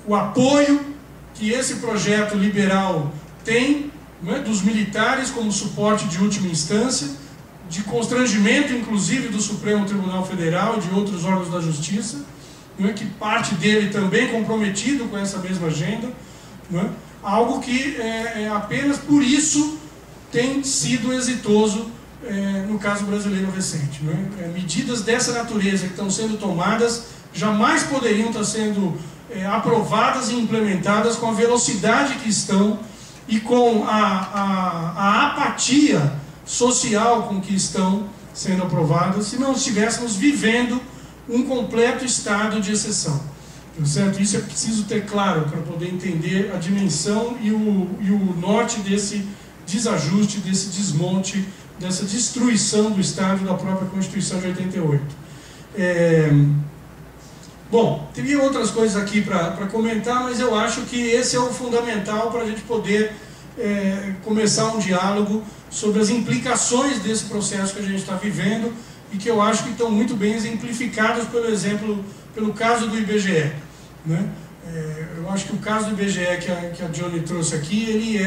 Speaker 3: o apoio que esse projeto liberal tem, né, dos militares como suporte de última instância, de constrangimento inclusive do Supremo Tribunal Federal e de outros órgãos da Justiça, né, que parte dele também comprometido com essa mesma agenda, né, algo que apenas por isso tem sido exitoso no caso brasileiro recente. Né? Medidas dessa natureza que estão sendo tomadas jamais poderiam estar sendo aprovadas e implementadas com a velocidade que estão e com a apatia social com que estão sendo aprovadas, se não estivéssemos vivendo um completo estado de exceção. Certo? Isso é preciso ter claro para poder entender a dimensão e o norte desse desajuste, desse desmonte, dessa destruição do Estado da própria Constituição de 88. Bom, teria outras coisas aqui para comentar, mas eu acho que esse é o fundamental para a gente poder começar um diálogo sobre as implicações desse processo que a gente está vivendo e que eu acho que estão muito bem exemplificadas pelo caso do IBGE. Né? Eu acho que o caso do IBGE que a Johnny trouxe aqui, ele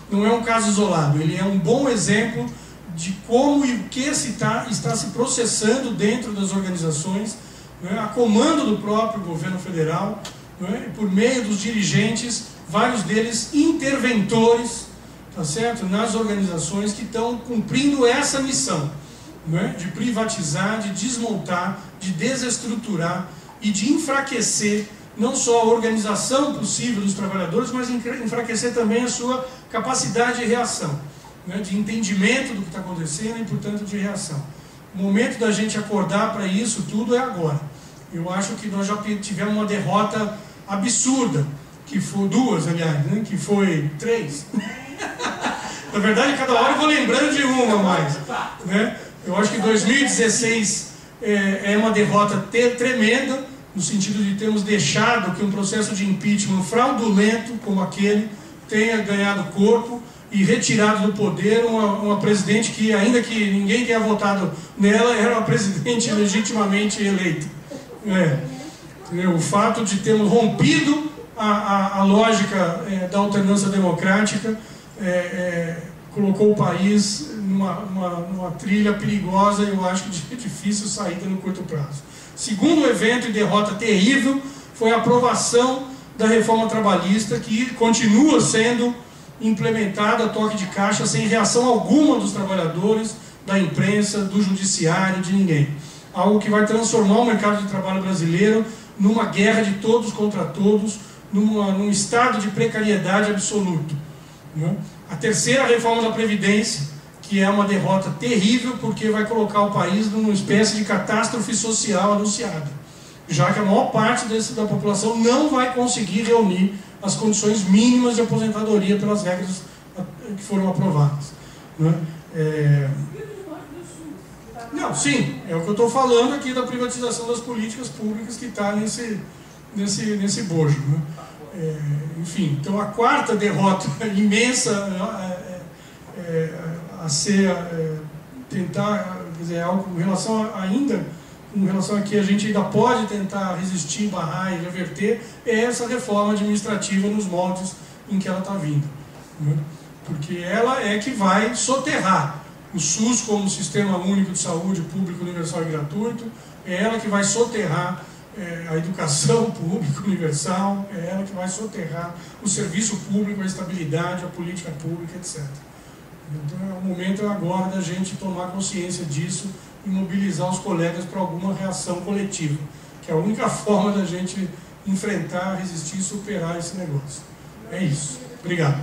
Speaker 3: não é um caso isolado, ele é um bom exemplo de como e o que está se processando dentro das organizações, né, a comando do próprio governo federal, né, por meio dos dirigentes, vários deles interventores, tá certo, nas organizações que estão cumprindo essa missão, né, de privatizar, de desmontar, de desestruturar e de enfraquecer não só a organização possível dos trabalhadores, mas enfraquecer também a sua capacidade de reação, né, de entendimento do que está acontecendo e, portanto, de reação. O momento da gente acordar para isso tudo é agora. Eu acho que nós já tivemos uma derrota absurda, que foi duas, aliás, né, que foi 3. Na verdade, cada hora eu vou lembrando de uma mais. Né? Eu acho que 2016 é uma derrota tremenda, no sentido de termos deixado que um processo de impeachment fraudulento como aquele tenha ganhado corpo e retirado do poder uma presidente que, ainda que ninguém tenha votado nela, era uma presidente legitimamente eleita. O fato de termos rompido a lógica da alternância democrática colocou o país numa trilha perigosa, eu acho que de difícil saída no curto prazo. Segundo evento e derrota terrível foi a aprovação da reforma trabalhista, que continua sendo implementada a toque de caixa sem reação alguma dos trabalhadores, da imprensa, do judiciário, de ninguém. Algo que vai transformar o mercado de trabalho brasileiro numa guerra de todos contra todos, num estado de precariedade absoluto, né? A terceira reforma da Previdência, que é uma derrota terrível, porque vai colocar o país numa espécie de catástrofe social anunciada, já que a maior parte da população não vai conseguir reunir as condições mínimas de aposentadoria pelas regras que foram aprovadas, né? Não, sim, é o que eu estou falando aqui da privatização das políticas públicas que está nesse bojo, né? Enfim, então a quarta derrota imensa a ser tentar, quer dizer, algo com relação a que a gente ainda pode tentar resistir, barrar e reverter, é essa reforma administrativa nos moldes em que ela está vindo, né? Porque ela é que vai soterrar o SUS como Sistema Único de Saúde Público, Universal e Gratuito, é ela que vai soterrar a educação pública universal, é ela que vai soterrar o serviço público, a estabilidade, a política pública, etc. Então, o momento é agora da gente tomar consciência disso e mobilizar os colegas para alguma reação coletiva, que é a única forma da gente enfrentar, resistir e superar esse negócio. É isso. Obrigado.